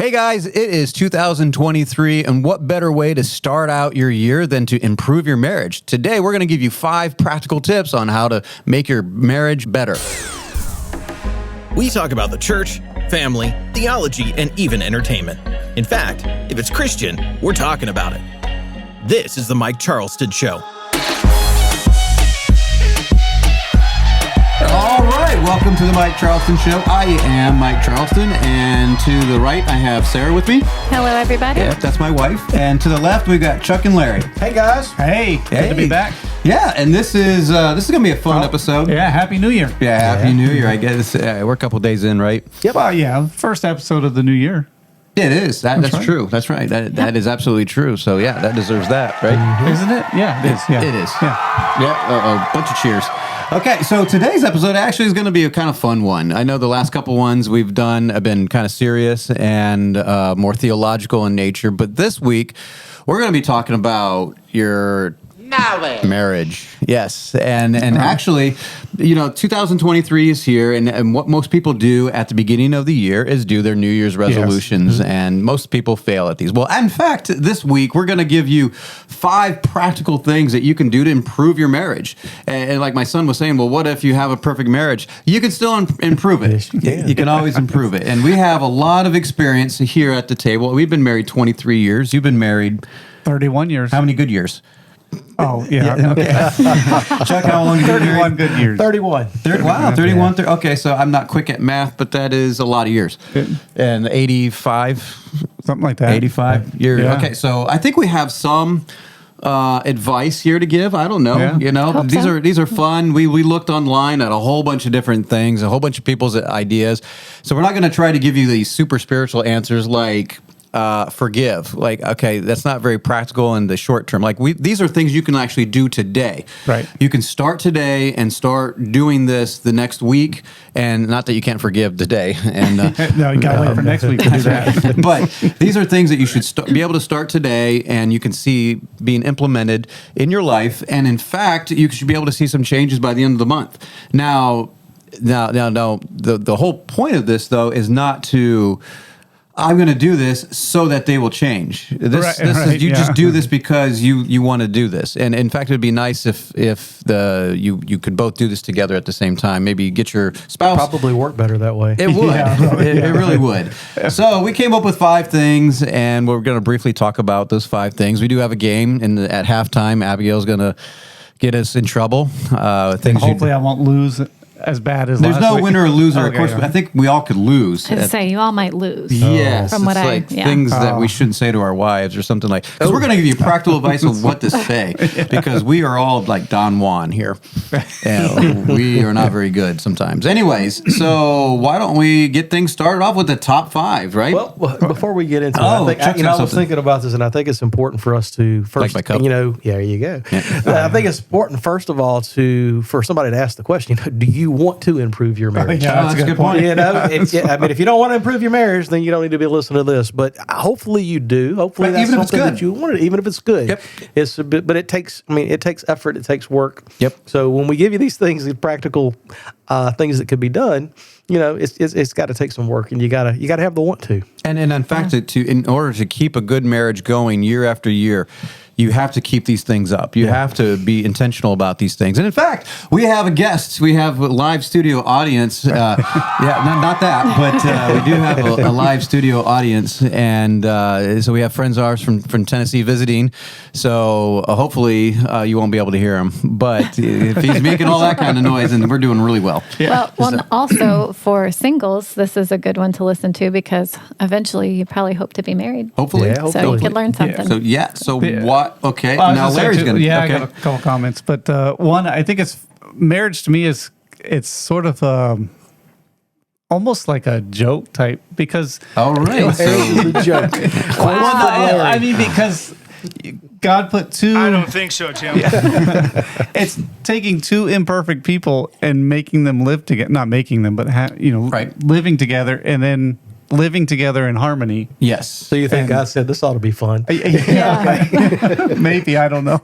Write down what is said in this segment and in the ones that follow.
Hey guys, it is 2023, and what better way to start out your year than to improve your marriage? Today, we're going to give you 5 practical tips on how to make your marriage better. We talk about the church, family, theology, and even entertainment. In fact, if it's Christian, we're talking about it. This is the Mike Charleston Show. All right, welcome to the Mike Charleston Show. I am Mike Charleston, and to the right, I have Sarah with me. Hello, everybody. Yeah, that's my wife. And to the left, we've got Chuck and Larry. Hey, guys. Hey, good to be back. Yeah, and this is going to be a fun episode. Yeah, Happy New Year. Yeah, Happy New Year. I guess we're a couple days in, right? Yep. Yeah, first episode of the new year. It is. That's right. true. That's right. That is absolutely true. So, yeah, that deserves that, right? Mm-hmm. Isn't it? Yeah, it is. Yeah. It is. Yeah. Yeah, a bunch of cheers. Okay, so today's episode actually is going to be a kind of fun one. I know the last couple ones we've done have been kind of serious and more theological in nature, but this week we're going to be talking about your marriage. Yes, and actually, 2023 is here, and what most people do at the beginning of the year is do their New Year's resolutions, and most people fail at these. Well, in fact, this week we're going to give you 5 practical things that you can do to improve your marriage. And like my son was saying, well, what if you have a perfect marriage? You can still improve it. You can always improve it. And we have a lot of experience here at the table. We've been married 23 years. You've been married 31 years. how many good years? Oh, yeah. Okay. Chuck, how long have you been married? 31 good years. 31. 31. Okay, so I'm not quick at math, but that is a lot of years. And 85? Something like that. 85 years. Yeah. Okay, so I think we have some advice here to give. I don't know. Yeah. Hope These are fun. We looked online at a whole bunch of different things, a whole bunch of people's ideas. So we're not going to try to give you these super spiritual answers like forgive. Like, okay, that's not very practical in the short term. Like, these are things you can actually do today. Right. You can start today and start doing this the next week. And not that you can't forgive today. And No, you got to wait for next week to do that. but these are things that you should be able to start today, and you can see being implemented in your life. And in fact, you should be able to see some changes by the end of the month. Now, the whole point of this, though, is not to, I'm going to do this so that they will change. This is, you just do this because you want to do this. And in fact, it would be nice if you could both do this together at the same time. Maybe get your spouse. Probably work better that way. It would. It really would. So we came up with 5 things, and we're going to briefly talk about those 5 things. We do have a game, and at halftime, Abigail's going to get us in trouble. Hopefully I won't lose as bad as There's last no week. winner or loser. Okay, Of course, yeah. I think we all could lose. I was say you all might lose. Yes, From what it's yeah. things that we shouldn't say to our wives or something like. Because we're going to give you practical advice on what to say, because we are all like Don Juan here, and we are not very good sometimes. Anyways, so why don't we get things started off with the top 5, right? Well, before we get into Oh, it, Chuck's got I was something. thinking about this, and I think it's important for us to first, Like my cup? there you go. I think it's important, first of all, for somebody to ask the question, do you want to improve your marriage? Yeah, that's a good point. If you don't want to improve your marriage, then you don't need to be listening to this. But hopefully you do. Hopefully Right, that's even if it's something good. that you want, even if it's good. Yep. It's a bit, but it takes effort. It takes work. Yep. So when we give you these things, these practical things that could be done, it's got to take some work, and you got to have the want to. And in fact, in order to keep a good marriage going year after year, you have to keep these things up. You have to be intentional about these things. And in fact, we have a guest. We have a live studio audience. Not that, but we do have a live studio audience. And so we have friends of ours from Tennessee visiting. So hopefully you won't be able to hear him. But if he's making all that kind of noise, then we're doing really well. Well, and also for singles, this is a good one to listen to because eventually you probably hope to be married. Hopefully. Yeah, So you can learn something. So what? Okay. Well, I was Now gonna say Larry's too- going to. Yeah, okay. I got a couple comments. But one, I think it's marriage to me it's sort of almost like a joke type because All right. So, the joke. I mean because God put 2. I don't think so, Tim. It's taking 2 imperfect people and making them live together. Not making them, but Right. living together and then living together in harmony. yes. So you think God said this ought to be fun? Yeah. Maybe, I don't know.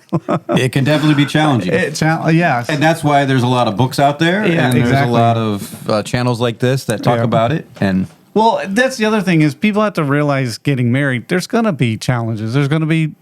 It can definitely be challenging. Yeah. And that's why there's a lot of books out there, Yeah, and there's exactly. a lot of channels like this that talk Yeah. about it. And Well, that's the other thing is people have to realize getting married, there's going to be challenges. There's going to be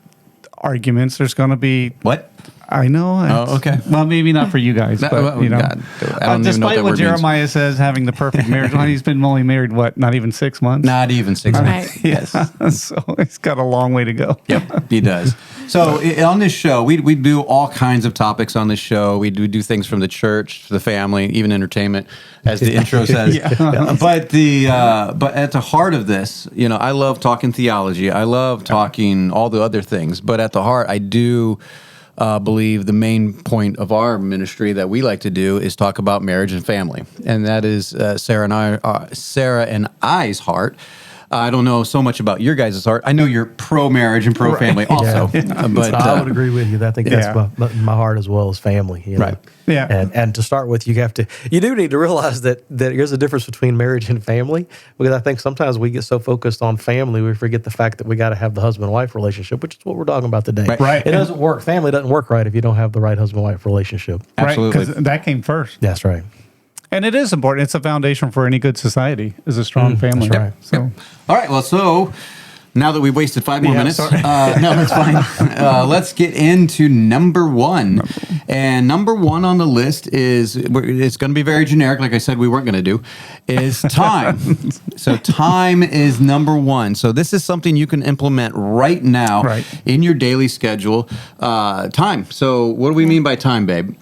arguments. There's going to be... What? I know. Oh, okay. Well, maybe not for you guys, but, God, I don't even know what despite that what word Jeremiah says, having the perfect marriage, well, he's been only married, not even 6 months? Not even 6 months. Right. Yes. So he's got a long way to go. Yep, he does. So on this show, we do all kinds of topics on this show. We do things from the church to the family, even entertainment, as the intro says. But at the heart of this, I love talking theology. I love talking all the other things. But at the heart, I do believe the main point of our ministry that we like to do is talk about marriage and family, and that is Sarah and I's heart. I don't know so much about your guys' heart. I know you're pro-marriage and pro-family also. But I would agree with you. I think that's my heart as well as family. Right. Yeah. And to start with, you do need to realize that there's a difference between marriage and family, because I think sometimes we get so focused on family, we forget the fact that we got to have the husband-wife relationship, which is what we're talking about today. Right. It doesn't work. Family doesn't work right if you don't have the right husband-wife relationship. Absolutely. Right, 'cause that came first. That's right. And it is important. It's a foundation for any good society, is a strong family. That's right. So, all right, well, so now that we've wasted 5 more minutes, sorry. no, that's fine. Let's get into number one. And number one on the list it's going to be very generic, like I said we weren't going to do, is time. So time is number one. So this is something you can implement right now in your daily schedule. Time. So what do we mean by time, babe?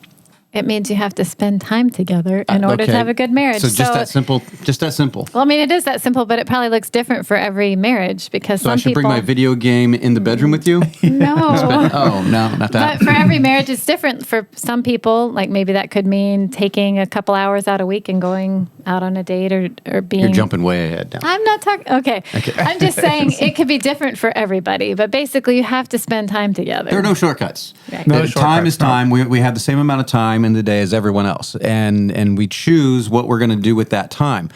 It means you have to spend time together in order to have a good marriage. So just that simple. Just that simple. Well, I mean, it is that simple, but it probably looks different for every marriage because So some I should people bring my video game in the bedroom with you? No. Oh, no, not that. But for every marriage, it's different. For some people, like maybe that could mean taking a couple hours out a week and going out on a date or being... You're jumping way ahead now. I'm not talking... Okay. I'm just saying it could be different for everybody, but basically you have to spend time together. There are no shortcuts. Right. No Time shortcuts, is time. We have the same amount of time in the day as everyone else, and we choose what we're going to do with that time.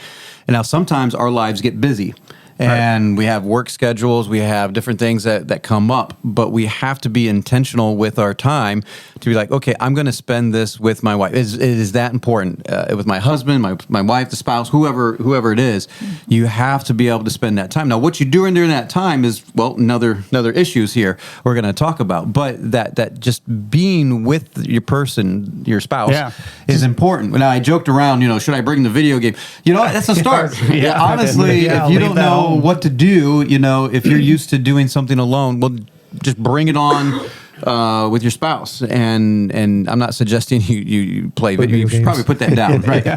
And now sometimes our lives get busy. And we have work schedules, we have different things that come up, but we have to be intentional with our time to be like, okay, I'm going to spend this with my wife. It is that important with my husband, my wife, the spouse, whoever it is. You have to be able to spend that time. Now, what you do during that time is, well, another issues here we're going to talk about, but that just being with your person, your spouse, is important. Now, I joked around, should I bring the video game? That's a start. Honestly, if you don't know what to do, if you're used to doing something alone, well, just bring it on with your spouse. And I'm not suggesting you play video. You should probably put that down, right?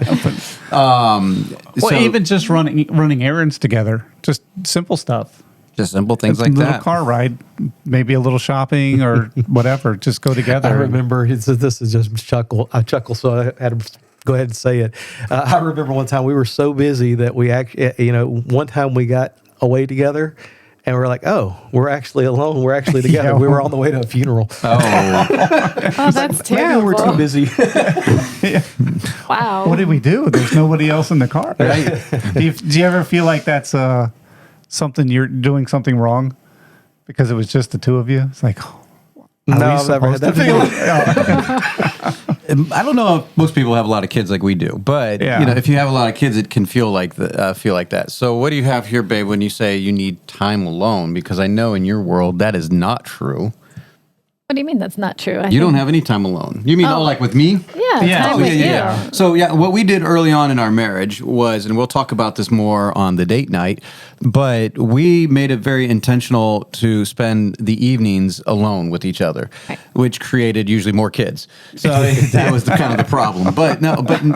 even just running errands together, just simple stuff. Just simple things like a little that. Car ride, maybe a little shopping or whatever. Just go together. I remember, this is just chuckle. I chuckle, so I had to go ahead and say it. I remember one time we were so busy that we actually, one time we got away together and we're like, oh, we're actually alone. We're actually together. We were on the way to a funeral. Oh, that's terrible. Maybe we're too busy. Wow. What did we do? There's nobody else in the car. Right. Do you ever feel like that's something you're doing something wrong because it was just the two of you? It's like, no, I've never had that feeling. I don't know if most people have a lot of kids like we do, but if you have a lot of kids, it can feel like that. So what do you have here, babe, when you say you need time alone? Because I know in your world that is not true. What do you mean that's not true? You don't have any time alone. You mean, like with me? Yeah, time with you. So, what we did early on in our marriage was, and we'll talk about this more on the date night, but we made it very intentional to spend the evenings alone with each other, which created usually more kids. So that was kind of the problem. But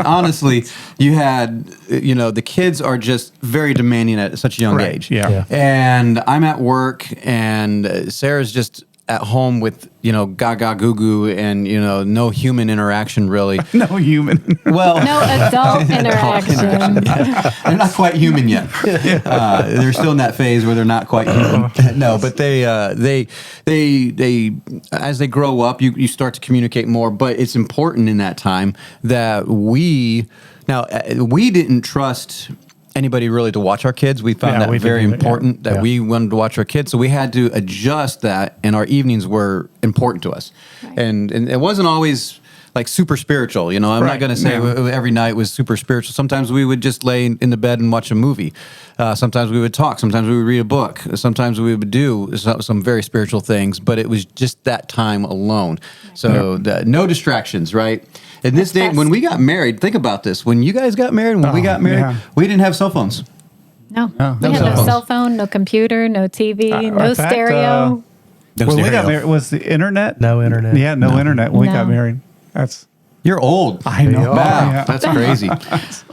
honestly, you had, the kids are just very demanding at such a young age. Yeah. And I'm at work, and Sarah's just at home with, gaga goo goo and, no human interaction really. No human. Well, no adult interaction. They're not quite human yet. They're still in that phase where they're not quite human. No, but they as they grow up, you start to communicate more. But it's important in that time that we didn't trust anybody really to watch our kids. We found that very important that we wanted to watch our kids. So we had to adjust that, and our evenings were important to us. Right. And it wasn't always like super spiritual. I'm not Right, going to say every night was super spiritual. Sometimes we would just lay in the bed and watch a movie. Sometimes we would talk. Sometimes we would read a book. Sometimes we would do some very spiritual things, but it was just that time alone. So no distractions, right? In this day, when we got married, think about this. When you guys got married, when we got married, we didn't have cell phones. No, No. we had cell no phones. cell phone, no computer, no TV, no in fact, stereo. When we got married, was the internet? No internet. Yeah, no internet when we got No. married. That's You're old. I know. Wow, Yeah. that's crazy.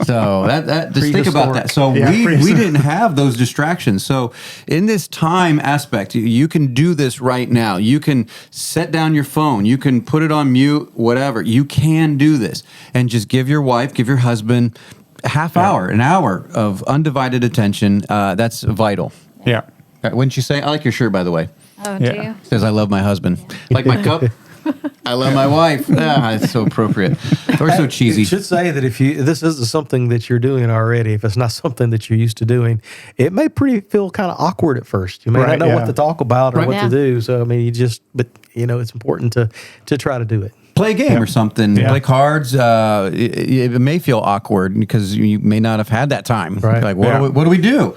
So that just think about that. So Yeah, we prehistoric. didn't have those distractions. So in this time aspect, you can do this right now. You can set down your phone. You can put it on mute. Whatever. You can do this, and just give your wife, give your husband a half hour, an hour of undivided attention. That's vital. Yeah. Wouldn't you say? I like your shirt, by the way. Oh, Yeah. do you? Says I love my husband. Like my cup. I love my wife. It's so appropriate. Or so cheesy. You should say that if this is something that you're doing already, if it's not something that you're used to doing, it may feel kind of awkward at first. You may Right, not know yeah. what to talk about or Right. what Yeah. to do. So I mean, but it's important to try to do it. Play a game or something. Yeah. Play cards. It may feel awkward because you may not have had that time. Right. Like, Yeah. what do we do?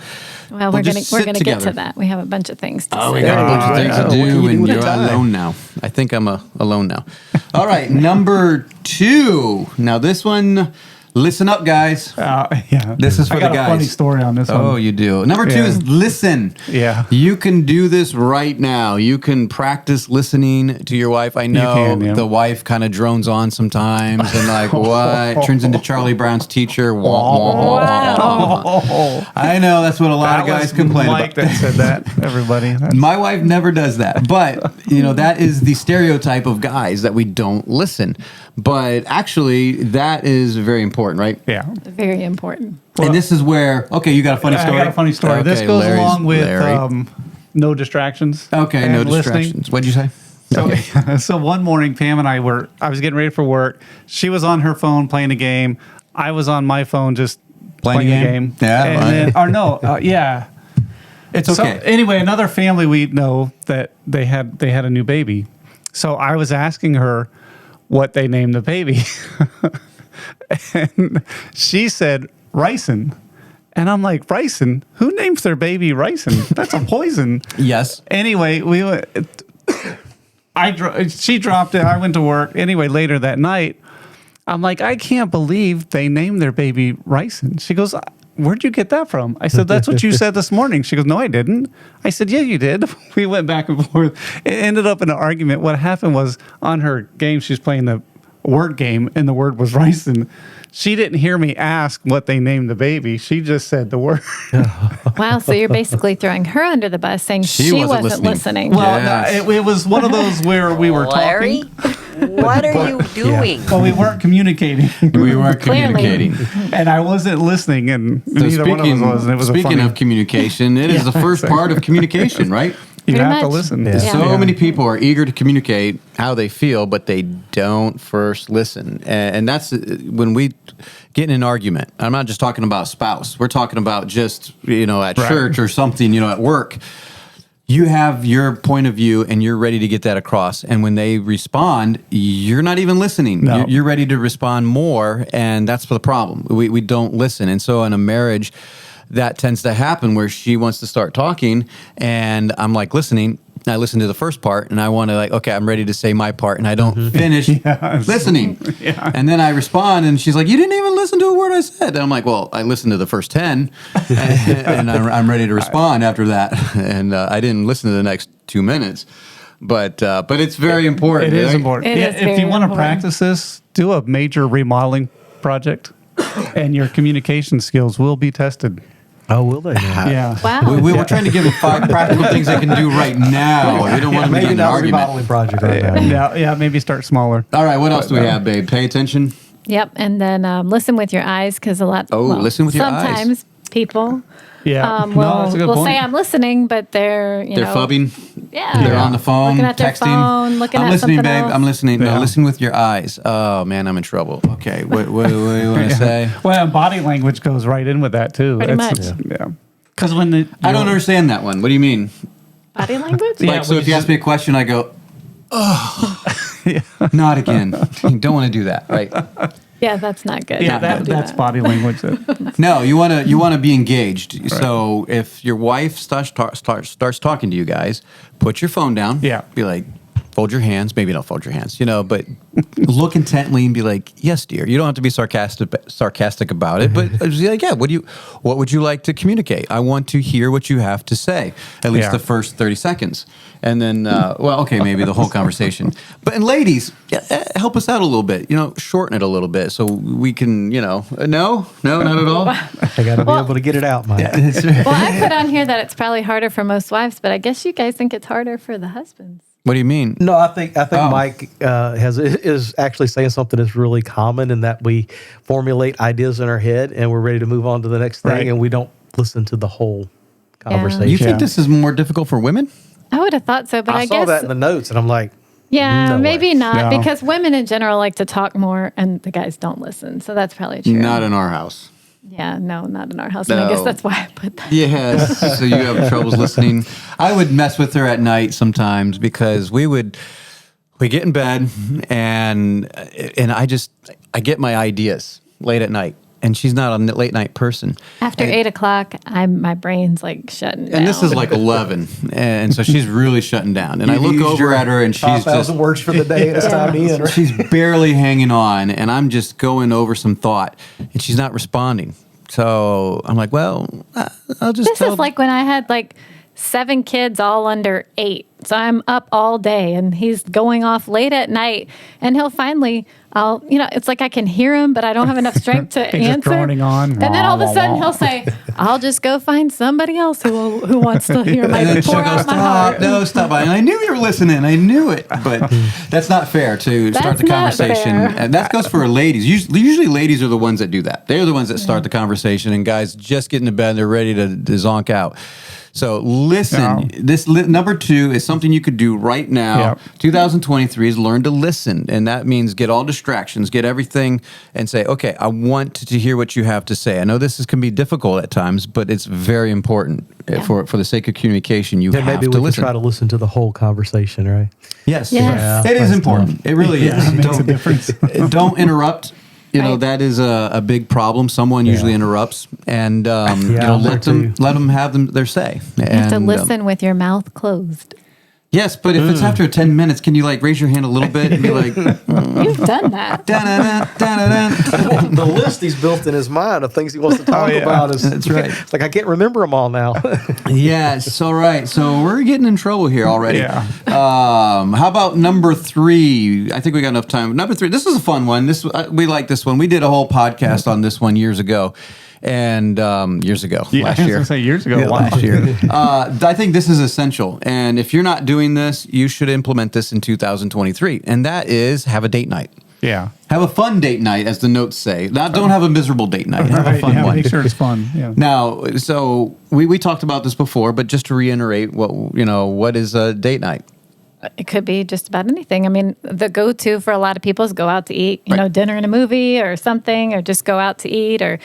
Well, We'll we're just gonna sit get together. to that. We have a bunch of things to Oh, we say. got a bunch of things to What can do, you and with you're the time? alone now. I think I'm alone now. All right, number 2. Now this one, listen up, guys. Yeah. This is for I got the a funny guys. story on this Oh, one. you do. Number 2 Yeah. is listen. Yeah. You can do this right now. You can practice listening to your wife. I know can, yeah. the wife kind of drones on sometimes and like, what? Turns into Charlie Brown's teacher. Wah, wah, wah, wah, wah. Oh, I know that's what a lot of guys complain Mike about. that said that. Everybody. That's- My wife never does that. But, that is the stereotype of guys that we don't listen. But actually, that is very important, right? yeah. Very important. And this is where, okay, you got a funny story? I got a funny story. Okay, This goes Larry's- along with Larry. no distractions. Okay, and no listening. distractions. What'd you say? So, so one morning, Pam and I I was getting ready for work. She was on her phone playing a game. I was on my phone just playing a game. Yeah, And fine. then, or no, yeah. It's So okay. anyway, another family we know that they had a new baby. So I was asking her what they named the baby. And she said Ricin. And I'm like, Ricin? Who names their baby Ricin? That's a poison. Yes. Anyway, we went. She dropped it. I went to work. Anyway, later that night, I'm like, I can't believe they named their baby Ricin. She goes, where'd you get that from? I said, that's what you said this morning. She goes, no, I didn't. I said, yeah, you did. We went back and forth. It ended up in an argument. What happened was on her game, she's playing the word game, and the word was Ricin. She didn't hear me ask what they named the baby. She just said the word. Wow, so you're basically throwing her under the bus, saying She she wasn't wasn't listening. listening. Well, Yes. it was one of those where we were Larry, talking, what are you doing? but we weren't communicating. We weren't Clearly. communicating. And I wasn't listening, and So neither one of us was. And it was a speaking funny, of communication, it is the first part of communication, right? you Pretty have to much. listen. Yeah. So many people are eager to communicate how they feel, but they don't first listen. And that's when we get in an argument. I'm not just talking about spouse. We're talking about just, at church or something, at work. You have your point of view and you're ready to get that across. And when they respond, you're not even listening. No. You're ready to respond more. And that's the problem. We don't listen. And so in a marriage, that tends to happen where she wants to start talking and I'm like listening. I listen to the first part and I want to okay, I'm ready to say my part and I don't finish listening. Yeah. And then I respond and she's like, you didn't even listen to a word I said. And I'm like, well, I listened to the first 10 and I'm ready to respond after that. And I didn't listen to the next 2 minutes. But it's very important. It is right? important. It is If you very want to important. practice this, do a major remodeling project, and your communication skills will be tested. Oh, will they? Now? Yeah. Wow. We were trying to give them 5 practical things they can do right now. We don't want them to get Maybe in an not a argument. remodeling project right now. Yeah, maybe start smaller. All right, what else do we have, babe? Pay attention. Yep, and then listen with your eyes because Listen with your eyes. sometimes people Yeah. will, No, that's a good will point. say I'm listening, but they're They're fubbing. Yeah, They're on the phone, looking at their texting. phone, looking I'm at listening, something babe. else. I'm listening. Yeah. No, listen with your eyes. Oh man, I'm in trouble. Okay, what do you want to say? Well, and body language goes right in with that too. Pretty much. Yeah. Because when the I don't understand that one. What do you mean? Body language. Yeah, Like, so when if you ask me a question, I go, Not again. You don't want to do that, right? Yeah, that's not good. Yeah, Don't do that's that. body language. No, you want to be engaged. So if your wife starts talking to you guys, put your phone down. Yeah. Be like, fold your hands. Maybe don't fold your hands, but look intently and be like, yes, dear. You don't have to be sarcastic about it, but just be like, yeah, what would you like to communicate? I want to hear what you have to say, at least the first 30 seconds. And then, maybe the whole conversation. And ladies, help us out a little bit, shorten it a little bit so we can, no, not at all. I got to be able to get it out, Mike. Well, I put on here that it's probably harder for most wives, but I guess you guys think it's harder for the husbands. What do you mean? No, I think Mike is actually saying something that's really common in that we formulate ideas in our head and we're ready to move on to the next thing, Right. and we don't listen to the whole conversation. You think this is more difficult for women? I would have thought so, but I saw guess that in the notes, and I'm like, yeah, no maybe way. not, No. because women in general like to talk more, and the guys don't listen. So that's probably true. Not in our house. Yeah, no, not in our house. And I guess No. that's why I put that. Yes. So you have troubles listening. I would mess with her at night sometimes because we get in bed and I get my ideas late at night, and she's not a late night person. After 8 o'clock, my brain's like shutting down. And this is like 11, and so she's really shutting down. And I look over at her, and she's 5,000 just words for the day. It's time to end. Right? she's barely hanging on, and I'm just going over some thought, and she's not responding. So I'm like, well, I'll just. This is like when I had like 7 kids all under 8. So I'm up all day and he's going off late at night, and he'll finally, it's like I can hear him, but I don't have enough strength to He's just answer. droning on. And then all of a Wah, sudden wah, wah. he'll say, I'll just go find somebody else who wants to hear my And then she'll pour go, out my stop. heart. No, stop. And I knew you were listening. I knew it. But that's not fair to start That's the not conversation. fair. And that goes for ladies. Usually ladies are the ones that do that. They're the ones that start the conversation, and guys just get into bed. They're ready to zonk out. So listen, No. number 2 is something you could do right now. Yep. 2023 is learn to listen. And that means get all distractions, get everything, and say, okay, I want to hear what you have to say. I know this can be difficult at times, but it's very important for the sake of communication. You Then have maybe to we can listen. try to listen to the whole conversation, right? Yes. Yes. It is important. It really is. It makes a difference. Don't interrupt. Right. That is a big problem. Someone usually interrupts, and let them have their say. You have to listen with your mouth closed. Yes, but if it's after 10 minutes, can you raise your hand a little bit and be like, You've done that. da-da-da, da-da-da. The list he's built in his mind of things he wants to talk about is That's right. It's like I can't remember them all now. Yes, all right. So we're getting in trouble here already. Yeah. How about number 3? I think we got enough time. Number 3. This is a fun one. We like this one. We did a whole podcast on this one years ago. And last year. I was gonna say years ago. Wow. Last year. I think this is essential. And if you're not doing this, you should implement this in 2023. And that is have a date night. Yeah. Have a fun date night, as the notes say. Don't have a miserable date night. Have a fun one. Make sure it's fun. Yeah. Now, so we talked about this before, but just to reiterate, what is a date night? It could be just about anything. I mean, the go-to for a lot of people is go out to eat, Right. dinner and a movie or something, or just go out to eat, or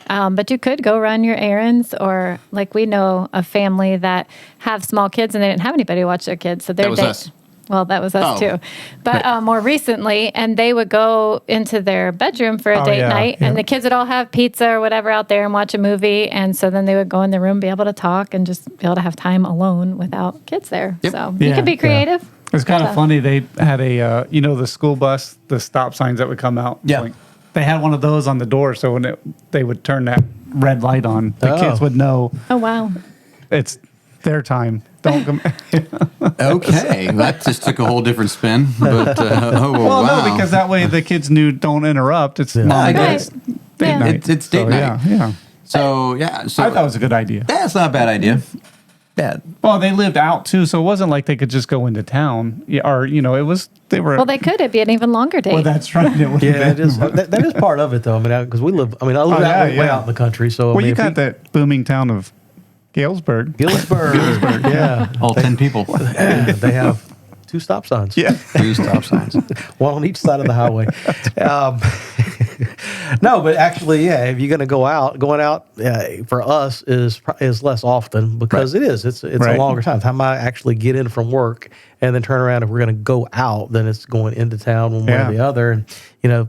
but you could go run your errands, or like we know a family that have small kids and they didn't have anybody to watch their kids, so their That was date. us. Well, that was us Oh. too, but more recently, and they would go into their bedroom for a date yeah, night, and the kids would all have pizza or whatever out there and watch a movie, and so then they would go in the room, be able to talk, and just be able to have time alone without kids there. Yep. So you Yeah. could be creative. It's kind of So- funny. They had a, the school bus, the stop signs that would come out. Yeah. They had one of those on the door, so when they would turn that red light on, the kids would know Oh wow. it's their time. Don't come. Okay, that just took a whole different spin. But Well, wow. no, because that way the kids knew don't interrupt. It's mom I and get dad's it. date Yeah. night. It's date So, night. Yeah. So I thought it was a good idea. that's not a bad idea. Bad. Well, they lived out too, so it wasn't like they could just go into town. Yeah, or it was they were. Well, they could. It'd be an even longer date. Well, that's right. It would have Yeah, it been. is. That is part of it, though. I mean, because we live. I mean, I live way out in the country, so Well, I mean, you if got that booming town of Galesburg. Galesburg. Yeah, All 10 people. they have 2 stop signs. Yeah. 2 stop signs. One on each side of the highway. No, but actually, yeah, if you're going to going out for us is less often because it's Right. a longer time I actually get in from work and then turn around. If we're going to go out, then it's going into town one way or the other, and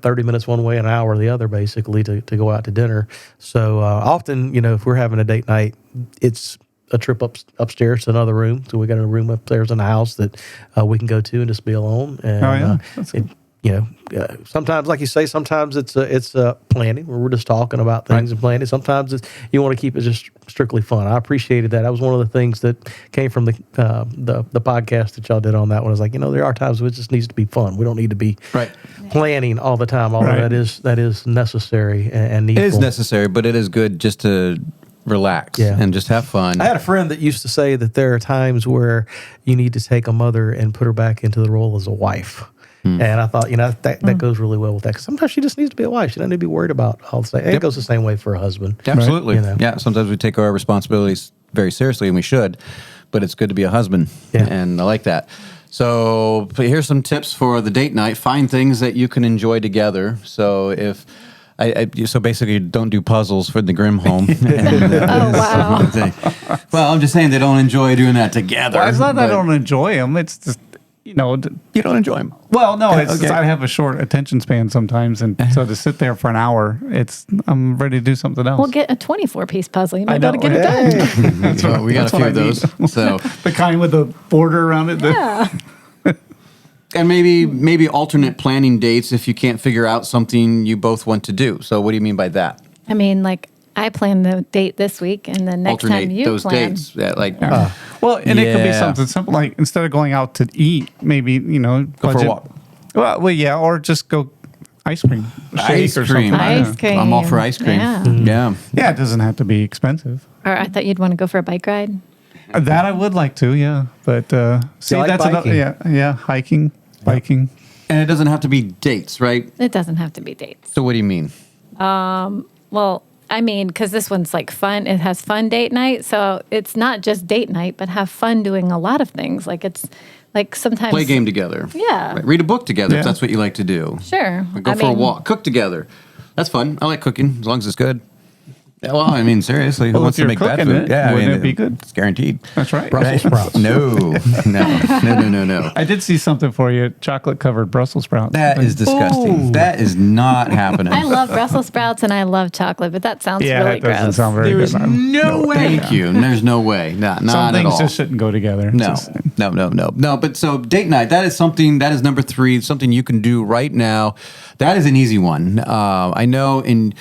30 minutes one way, an hour the other, basically to go out to dinner. So often, if we're having a date night, it's a trip upstairs to another room. So we got a room upstairs in the house that we can go to and just be alone. And That's cool. sometimes, like you say, sometimes it's planning where we're just talking about things and planning. Sometimes you want to keep it just strictly fun. I appreciated that. That was one of the things that came from the podcast that y'all did on that one. I was like, there are times where it just needs to be fun. We don't need to be planning all the time. Although that is necessary and needful. It is necessary, but it is good just to relax and just have fun. I had a friend that used to say that there are times where you need to take a mother and put her back into the role as a wife. And I thought, that goes really well with that. Because sometimes she just needs to be a wife. She doesn't need to be worried about all the same. It goes the same way for a husband. Absolutely. Right? Yeah, sometimes we take our responsibilities very seriously, and we should. But it's good to be a husband. Yeah. And I like that. So here's some tips for the date night. Find things that you can enjoy together. So so basically, don't do puzzles for the Grimm home. Oh, wow. Well, I'm just saying they don't enjoy doing that together. Well, it's not that I but don't enjoy them. It's just, you don't enjoy them. well, no, it's just Okay. I have a short attention span sometimes. And so to sit there for an hour, I'm ready to do something else. We'll get a 24-piece puzzle. You might I be able to know, get it done. So we got a That's few what of I those. So the kind with the border around it. Yeah. and maybe alternate planning dates if you can't figure out something you both want to do. So what do you mean by that? I mean, like, I plan the date this week, and then next Alternate time you those plan. dates. Yeah, Well, and it could be Yeah. something simple, like instead of going out to eat, maybe, Go for a budget- walk. Well, yeah, or just go ice cream. Ice Shake or cream. something. Ice cream. I'm all for ice cream. Yeah. Yeah. Yeah, it doesn't have to be expensive. Or I thought you'd want to go for a bike ride. That I would like to, yeah. But see, like that's biking? another, yeah, hiking, biking. And it doesn't have to be dates, right? It doesn't have to be dates. So what do you mean? Well, I mean, because this one's like fun. It has fun date night. So it's not just date night, but have fun doing a lot of things. Like it's like sometimes. Play a game together. Yeah. Right. Read a book together Yeah. if that's what you like to do. Sure. Or go for a walk. Cook together. That's fun. I like cooking as long as it's good. Yeah, well, I mean, seriously, who Well, wants if to you're make bad cooking food? it, wouldn't it be good? It's guaranteed. That's right. Brussels sprouts. No. I did see something for you, chocolate-covered Brussels sprouts. That is disgusting. Ooh. That is not happening. I love Brussels sprouts and I love chocolate, but that sounds yeah, really that doesn't gross. sound very There good. is no way. Thank you. There's no way. Not Some at things all. just shouldn't go together. No, Just- no. But so date night, that is something, that is number 3, something you can do right now. That is an easy one. I know in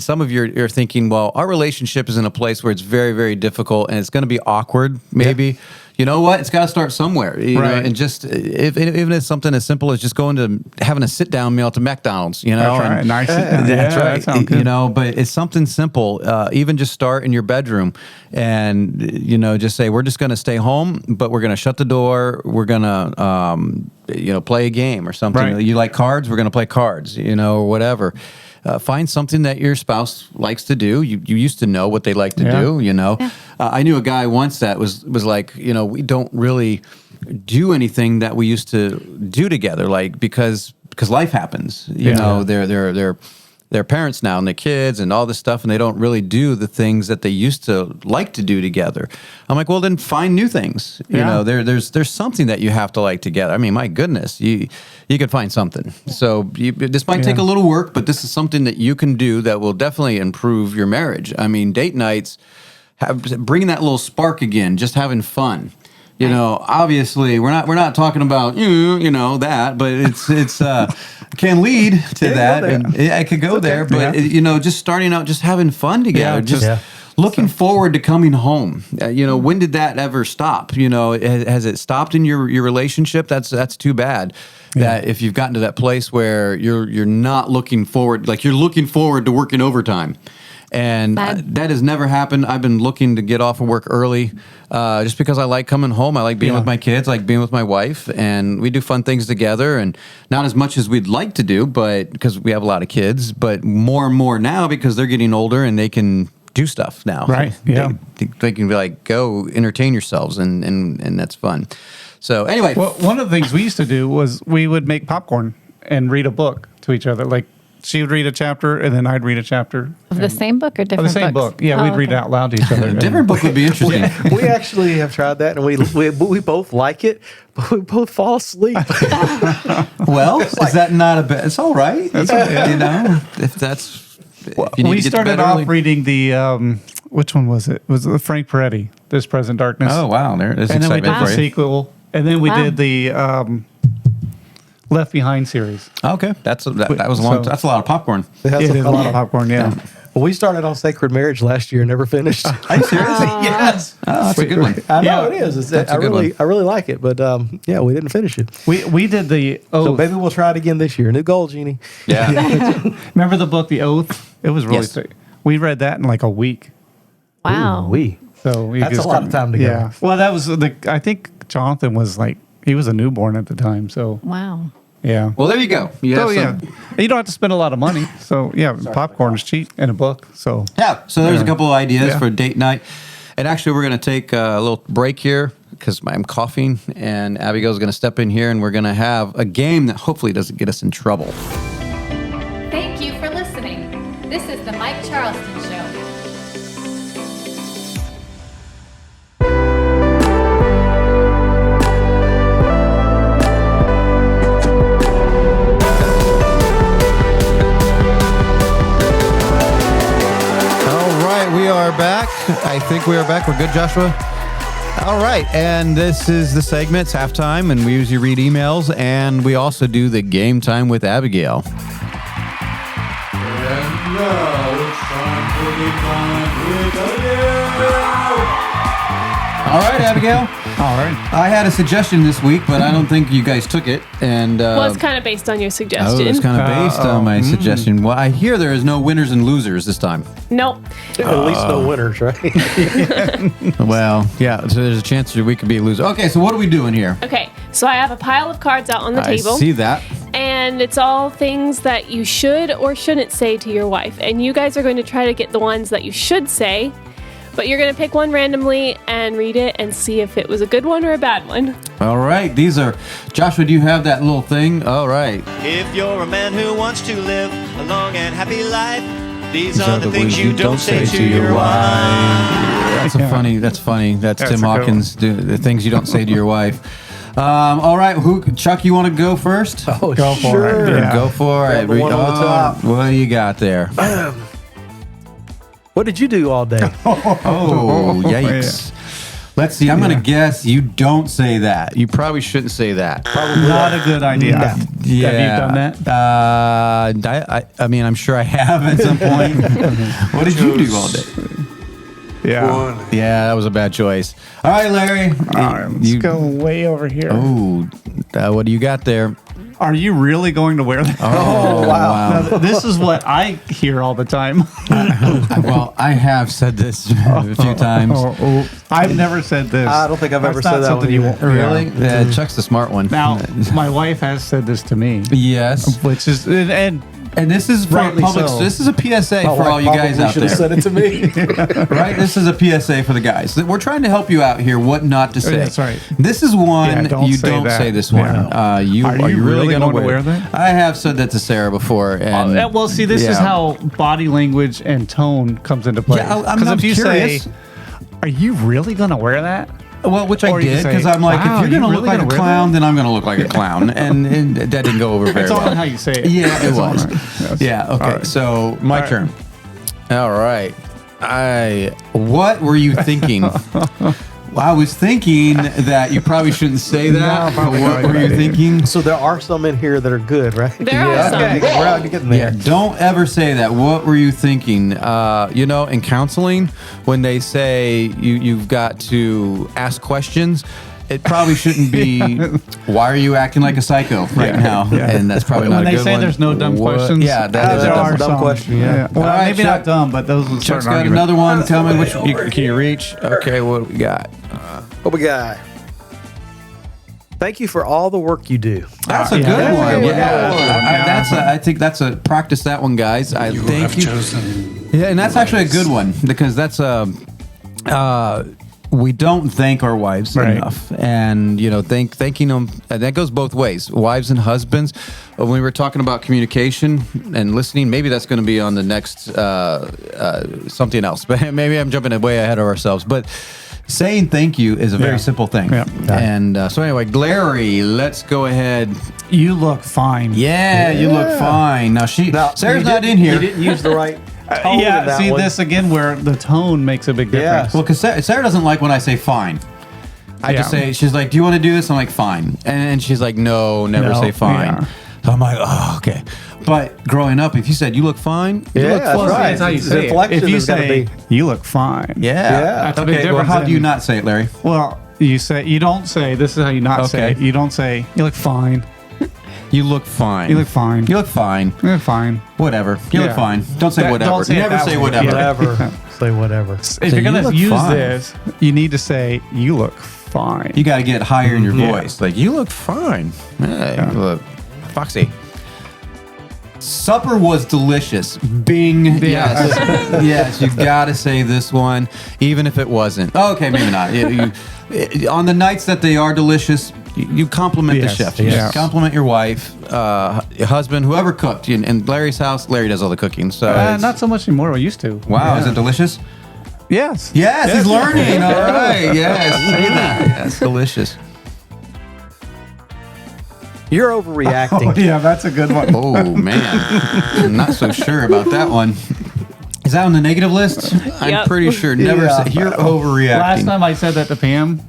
some of you're thinking, well, our relationship is in a place where it's very, very difficult and it's going to be awkward, maybe. Yeah. You know what? It's got to start somewhere. You know, and just even if it's something as simple as just going to having a sit down meal to McDonald's. You know, That's right. and, Nice sit down. That's Yeah, right. that sounds good. You know, but it's something simple. Even just start in your bedroom, and just say we're just going to stay home, but we're going to shut the door. We're going to play a game or something. Right. You like cards? We're going to play cards. Or whatever. Find something that your spouse likes to do. You used to know what they like to do. Yeah. I knew a guy once that was like, we don't really do anything that we used to do together, like because life happens. They're parents now and they're kids and all this stuff, and they don't really do the things that they used to like to do together. I'm like, well, then find new things. There's something that you have to like together. I mean, my goodness, you can find something. So this might take a little work, but this is something that you can do that will definitely improve your marriage. I mean, date nights, bringing that little spark again, just having fun. Obviously, we're not talking about that, but it's can lead to that, and I could go there. But just starting out, just having fun together, looking forward to coming home. When did that ever stop? Has it stopped in your relationship? That's too bad. That if you've gotten to that place where you're not looking forward, like you're looking forward to working overtime. And that has never happened. I've been looking to get off of work early just because I like coming home. I like being with my kids, I like being with my wife, and we do fun things together. And not as much as we'd like to do, but because we have a lot of kids, but more and more now because they're getting older and they can do stuff now. Right, yeah. They can be like, go entertain yourselves, and that's fun. So anyway. Well, one of the things we used to do was we would make popcorn and read a book to each other, like she would read a chapter, and then I'd read a chapter. Of the same book or Of different the same books? book. Yeah, we'd read it out loud to each other. Different book would be interesting. We actually have tried that, and we both like it, but we both fall asleep. Well, is that not a bad? It's all right. You know, if that's. If you need We to get to started bed off early. reading the, which one was it? Was it Frank Peretti, This Present Darkness? Oh wow, there's And then we excitement did the for you. sequel, and then we Wow. did the Left Behind series. Okay, that was a long. So- That's a lot of popcorn. It has It is a lot of popcorn, yeah. Well, we started on Sacred Marriage last year and never finished. Are you serious? Yes. Oh, that's a good one. I know Yeah. it is. That's a good one. I really like it, but yeah, we didn't finish it. We did the Oath. So maybe we'll try it again this year. New goal, Jeannie. Yeah. Remember the book, The Oath? It was really Yes. thick. We read that in like a week. Wow. So we That's just a lot of time to go. Yeah. Well, that was I think Jonathan was like, he was a newborn at the time. So Wow. yeah. Well, there you go. You have Oh yeah. some- You don't have to spend a lot of money. So yeah, popcorn is cheap and a book. So Yeah. So there's a couple of ideas Yeah. for date night, and actually we're going to take a little break here because I'm coughing, and Abigail's going to step in here, and we're going to have a game that hopefully doesn't get us in trouble. Thank you for listening. This is the Mike Charleston Show. All right, we are back. I think we are back. We're good, Joshua? All right, and this is the segment. It's halftime, and we usually read emails, and we also do the game time with Abigail. And now it's time for game time with Abigail. All right, Abigail. all right. I had a suggestion this week, but I don't think you guys took it. And Well, it's kind of based on your oh, suggestion. it's kind of based on my suggestion. Well, I hear there is no winners and losers this time. Nope. At least no winners, right? Well, yeah, so there's a chance that we could be a loser. Okay, so what are we doing here? Okay, so I have a pile of cards out on the I table. see that. And it's all things that you should or shouldn't say to your wife. And you guys are going to try to get the ones that you should say, but you're going to pick one randomly and read it and see if it was a good one or a bad one. All right, these are Joshua. Do you have that little thing? All right. If you're a man who wants to live a long and happy life, these are the things you don't say to your wife. That's a funny. That's funny. That's That's Tim a good Hawkins. The things you don't say to your wife. All right, Chuck, you want to go first? Oh, Go for sure. it. Yeah. Go for Grab it. the one on the top. What do you got there? What did you do all day? Oh, yikes. Let's see. I'm going to guess you don't say that. You probably shouldn't say that. Not a good idea. Yeah. Have you done that? I mean, I'm sure I have at some point. What did you do all day? Yeah. Yeah, that was a bad choice. All right, Larry. All right, let's go way over here. Oh, what do you got there? Are you really going to wear that? Oh, wow. Now, this is what I hear all the time. Well, I have said this a few times. I've never said this. I don't think I've ever That's not said that something one you either. want. Really? Yeah. Yeah, Chuck's the smart one. Now, my wife has said this to me, Yes. which is And this is for Rightly public. so. This is a PSA My for all wife you guys probably out should have there. said it to me. Right? This is a PSA for the guys. We're trying to help you out here. What not to say? That's right. This is one Yeah, don't you say don't that. say this one. Yeah. Are you really going going to to wear that? I have said that to Sarah before. And Well, see, this is yeah. how body language and tone comes into play. Yeah, I'm if you curious. say, "Are you really going to wear that?" Well, which I Or you did can because say, I'm like, "Wow, if you're you going to really look like gonna a wear clown, that?" then I'm going to look like a clown, and that didn't go over very It's all well. in how you say it. Yeah, it It's all was. right. Yes. Yeah. Okay. All right. So my All right. turn. All right. What were you thinking? I was thinking that you probably shouldn't say that. No, probably what not. were you thinking? So there are some in here that are good, right? There are some. Okay, we're out to getting Yeah, there. don't ever say that. What were you thinking? In counseling, when they say you've got to ask questions, it probably shouldn't be, why are you acting like a psycho right now? Yeah. And that's probably not When a they good say one. there's no dumb What- questions. Yeah, that is there a are dumb some. question, yeah. Well, All right, maybe Chuck. not dumb, but those would start Chuck's an got argument. another one. Tell me which can you reach? Okay, what do we got? What we got? Thank you for all the work you do. That's a Yeah, good that's a one. good one. Yeah. I think that's a practice that one, guys. I thank you. Yeah, and that's actually a good one because that's we don't thank our wives Right. enough, and thanking them, and that goes both ways, wives and husbands. When we were talking about communication and listening, maybe that's going to be on the next something else, but maybe I'm jumping way ahead of ourselves. But saying thank you is a very simple thing. Yeah. And so anyway, Larry, let's go ahead. You look fine. Yeah, you look fine. Now Sarah's not in here. You didn't use the right tone in Yeah, that see one. this again where the tone makes a big difference. Well, because Sarah doesn't like when I say fine. I just Yeah. say, she's like, do you want to do this? I'm like, fine. And she's like, no, never No, say fine. yeah. So I'm like, oh, okay. But growing up, if you said, you look fine, you Yeah, look that's fine. right. That's how you The say it. inflection If you has gotta say, be- you look fine. Yeah. That's a big Okay, well, difference how do you in- not say it, Larry? Well, you don't say, this is how you not say Okay. it. You don't say, you look fine. You look fine. You look fine. You look fine. You look fine. Whatever. You look Yeah. fine. Don't say That- whatever. don't say it Never that say way. whatever. Yeah. Whatever. Say whatever. If So you're you going to look use fine. this, you need to say, you look fine. You got to get higher in your Yeah. voice. Like, you look fine. Hey, you look foxy. Supper was delicious. Bing. Yes. Yes, you got to say this one, even if it wasn't. Okay, maybe not. On the nights that they are delicious, you compliment the Yes, chef. You yes. compliment your wife, your husband, whoever cooked. In Larry's house, Larry does all the cooking. So it's- Not so much anymore. We used to. wow, is it delicious? Yes. Yes, he's learning. All right. Yes, say that. Yes, delicious. You're overreacting. Yeah, that's a good one. Oh man, I'm not so sure about that one. Is that on the negative list? I'm Yep. pretty sure. Never Yeah. say you're overreacting. Last time I said that to Pam,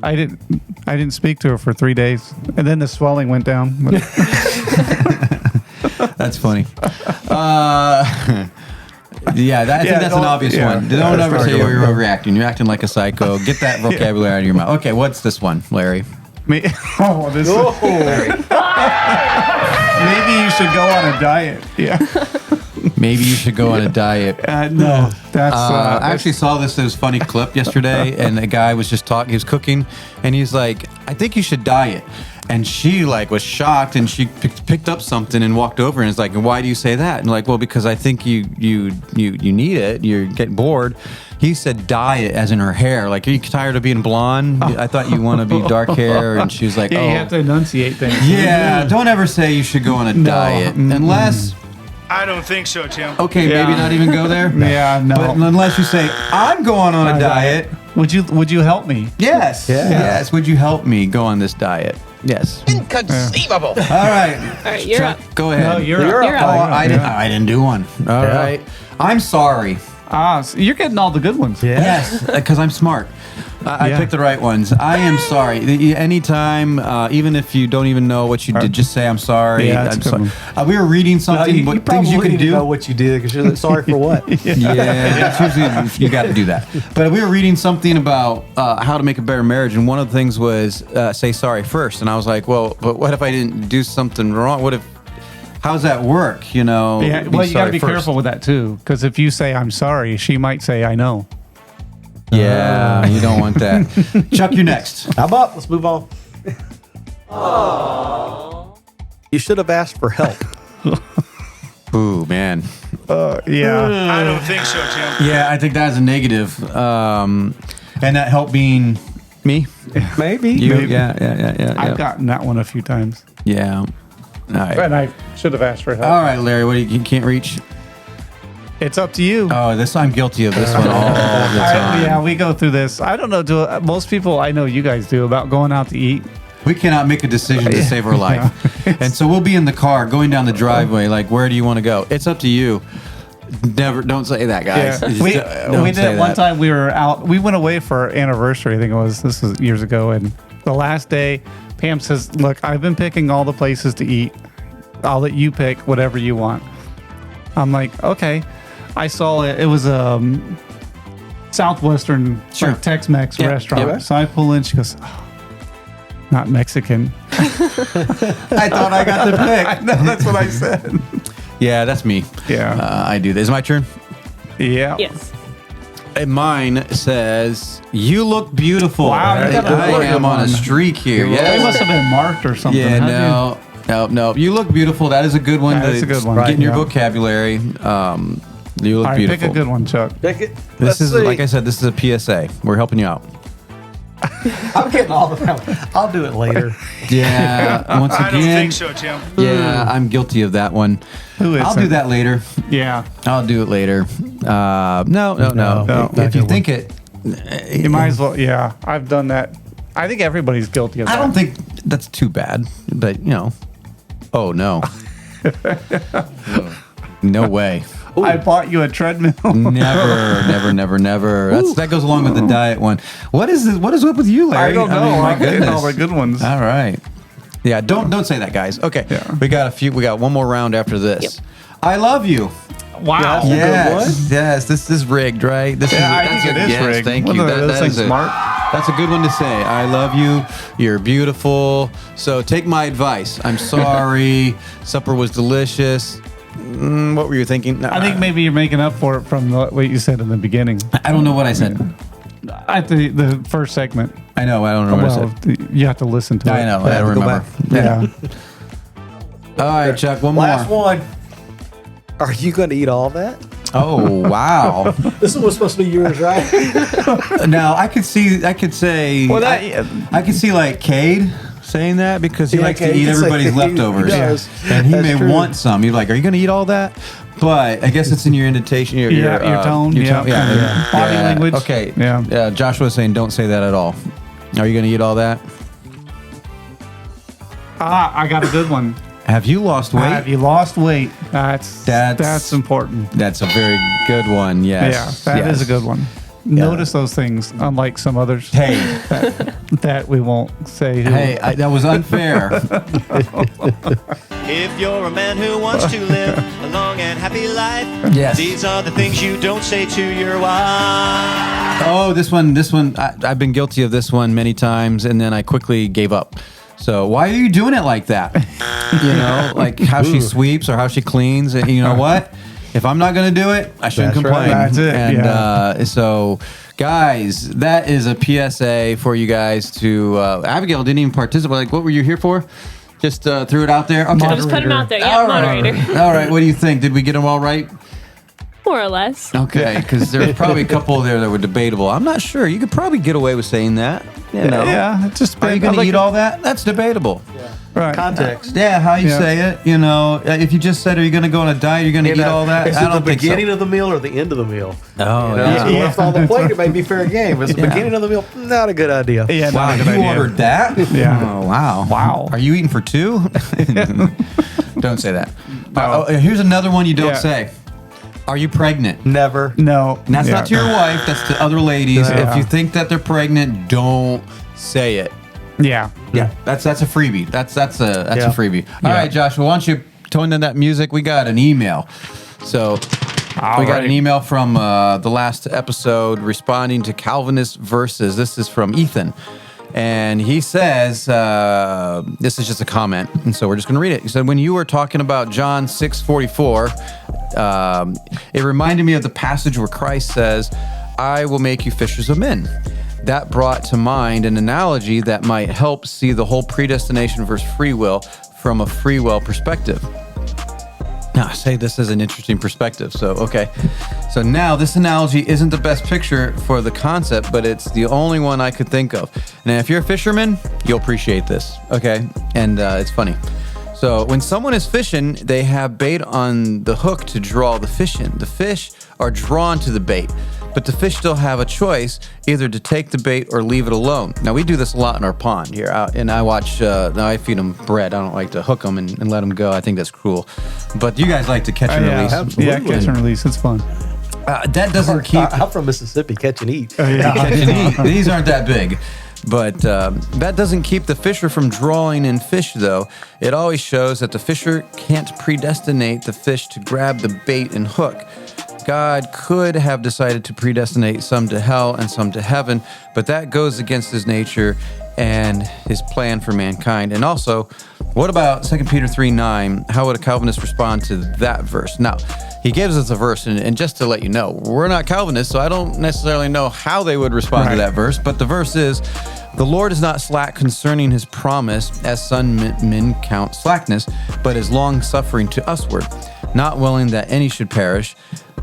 I didn't speak to her for 3 days, and then the swelling went down. That's funny. Yeah, I think that's an obvious one. Don't ever say you're overreacting. You're acting like a psycho. Get that vocabulary out of your mouth. Okay, what's this one, Larry? Me, oh, this. Maybe you should go on a diet. Yeah. Maybe you should go on a diet. No, that's. I actually saw this funny clip yesterday, and the guy was just talking. He was cooking, and he's like, "I think you should diet." And she was shocked, and she picked up something and walked over, and is like, "Why do you say that?" And like, "Well, because I think you need it. You're getting bored." He said diet as in her hair. Like, are you tired of being blonde? I thought you want to be dark hair. And she was like, yeah, "Oh, you have to enunciate things. yeah." Don't ever say you should go on a diet unless. I don't think so, Tim. Okay, Yeah. maybe not even go there. Yeah, no. But unless you say, I'm going on a diet. Would you help me? Yes. Yeah. Yes. Would you help me go on this diet? Yes. Inconceivable. All right. All right, you're up. Go ahead. No, you're You're up. up. Oh, I didn't do one. All Yeah. right. I'm sorry. So you're getting all the good ones. Yeah. Yes, because I'm smart. I Yeah. picked the right ones. I am sorry. Anytime, even if you don't even know what you did, just say I'm sorry. Yeah, that's I'm a good sorry. We were reading something, what things you can do. know what you did because you're like, sorry for what? Yeah, it's usually you got to do that. But we were reading something about how to make a better marriage, and one of the things was say sorry first. And I was like, well, but what if I didn't do something wrong? What if? How's that work? You know? Yeah. be Well, you got to sorry be first. careful with that too, because if you say I'm sorry, she might say I know. Yeah, you don't want that. Chuck, you're next. I'm up. Let's move on. You should have asked for help. Ooh, man. Yeah. I don't think so, Tim. Yeah, I think that's a negative. And that help being me. Maybe. You. Maybe. Yeah. I've gotten that one a few times, Yeah. All right. and I should have asked for help. All right, Larry. What you can't reach? It's up to you. Oh, I'm guilty of this one all the time. Yeah, we go through this. I don't know. Most people I know you guys do about going out to eat. We cannot make a decision to save our life. And so we'll be in the car going down the driveway, like, where do you want to go? It's up to you. Never, don't say that, guys. Just We don't did say it one that. time. We were out. We went away for our anniversary. I think it was. This was years ago. And the last day, Pam says, "Look, I've been picking all the places to eat. I'll let you pick whatever you want." I'm like, okay. I saw it. It was a southwestern Sure. like Tex-Mex Yeah, restaurant. yeah. So I pull in. She goes, oh, "Not Mexican." I thought I got the pick. No, that's what I said. Yeah, that's me. Yeah. I do this. Is my turn? Yeah. Yes. And mine says, "You look beautiful." Wow, you got a I really am good on a one. streak here. They Yeah. must have been marked or something. Yeah, How'd no. You look beautiful. That is a good one. That is a good one. Get in your Yeah. vocabulary. You look All right, beautiful. pick a good one, Chuck. Pick it. This is, like I said, this is a PSA. We're helping you out. I'm getting all the time. I'll do it later. Yeah. Once again. I don't think so, Tim. Yeah, I'm guilty of that one. Who is I'll do that later. Yeah. I'll do it later. No. If you think it, You might as well. Yeah. I've done that. I think everybody's guilty of that. I don't think that's too bad, but oh no, no way. I bought you a treadmill. Never. That goes along with the diet one. What is this? What is up with you, Larry? I don't know. My I'm getting goodness. all the good ones. All right. Yeah, don't say that, guys. Okay. Yeah. We got one more round after this. Yep. I love you. Wow. Yes, this is rigged, right? This I think it is rigged. Thank What you. are those things, smart? That's a good one to say. I love you. You're beautiful. So take my advice. I'm sorry. Supper was delicious. What were you thinking? I think maybe you're making up for it from what you said in the beginning. I don't know what I said. At the first segment. I know. I don't know what I said. You have to listen to it. I know. I don't remember. Yeah. All right, Chuck. One Last more. one. Are you going to eat all that? Oh wow! This was supposed to be yours, right? Now I could say. Well, I could see like Cade saying that because he Yeah, likes to Cade eat can say- everybody's he leftovers, does. and he That's may true. want some. You're like, are you going to eat all that? But I guess it's in your indentation, your tone, body language. Okay, Yeah. Joshua's saying don't say that at all. Are you going to eat all that? I got a good one. Have you lost weight? Have you lost weight? That's important. That's a very good one. Yes. Yeah, that is a good one. Notice those things, unlike some others. Hey, that we won't say. that was unfair. If you're a man who wants to live a long and happy life, Yes. these are the things you don't say to your wife. Oh, this one. I've been guilty of this one many times, and then I quickly gave up. So why are you doing it like that? Like how she sweeps or how she cleans. And you know what? If I'm not going to do it, I shouldn't That's complain. right. That's it, And so, guys, that is a PSA for you guys to. Abigail didn't even participate. Like, what were you here for? Just threw it out there. Okay. I'll just put them out there. Yeah, All right. moderator. All right. What do you think? Did we get them all right? More or less. Okay, because there's probably a couple there that were debatable. I'm not sure. You could probably get away with saying that. Yeah, it just Are you going to eat all that? That's debatable. Right. Context. Yeah, how you Yeah. say it. If you just said, "Are you going to go on a diet? You're going to eat all that?" Is I it the don't think so. beginning of the meal or the end of the meal? Oh, If you left on the plate, it may be fair game. If it's the beginning of the meal, not a good idea. Yeah, Wow, not a good you idea. ordered that? Yeah. Oh, wow. Wow. Are you eating for two? Don't say that. Here's another one you don't Yeah. say. Are you pregnant? Never. No. And that's Yeah. not to your wife. That's to other ladies. Yeah. If you think that they're pregnant, don't say it. Yeah. Yeah, that's a freebie. That's a freebie. All Yeah. right, Joshua, why don't you tone in that music? We got an email. So we got an email from the last episode responding to Calvinist verses. This is from Ethan. And he says, this is just a comment, and so we're just going to read it. He said, when you were talking about John 6:44, it reminded me of the passage where Christ says, I will make you fishers of men. That brought to mind an analogy that might help see the whole predestination versus free will from a free will perspective. Now, I say this is an interesting perspective. So, okay. So now this analogy isn't the best picture for the concept, but it's the only one I could think of. Now, if you're a fisherman, you'll appreciate this. Okay. And it's funny. So when someone is fishing, they have bait on the hook to draw the fish in. The fish are drawn to the bait, but the fish still have a choice either to take the bait or leave it alone. Now, we do this a lot in our pond here, and I watch, I feed them bread. I don't like to hook them and let them go. I think that's cruel. But you guys like to catch and release. absolutely. Yeah, catch and release. It's fun. That doesn't keep... I'm from Mississippi. Catch and eat. Catch and eat. These aren't that big. But that doesn't keep the fisher from drawing in fish, though. It always shows that the fisher can't predestinate the fish to grab the bait and hook. God could have decided to predestinate some to hell and some to heaven, but that goes against his nature and his plan for mankind. And also, what about 2 Peter 3:9? How would a Calvinist respond to that verse? Now, he gives us a verse, and just to let you know, we're not Calvinists, so I don't necessarily know how they would respond to that verse, but the verse is, the Lord is not slack concerning his promise, as some men count slackness, but is long-suffering to usward, not willing that any should perish,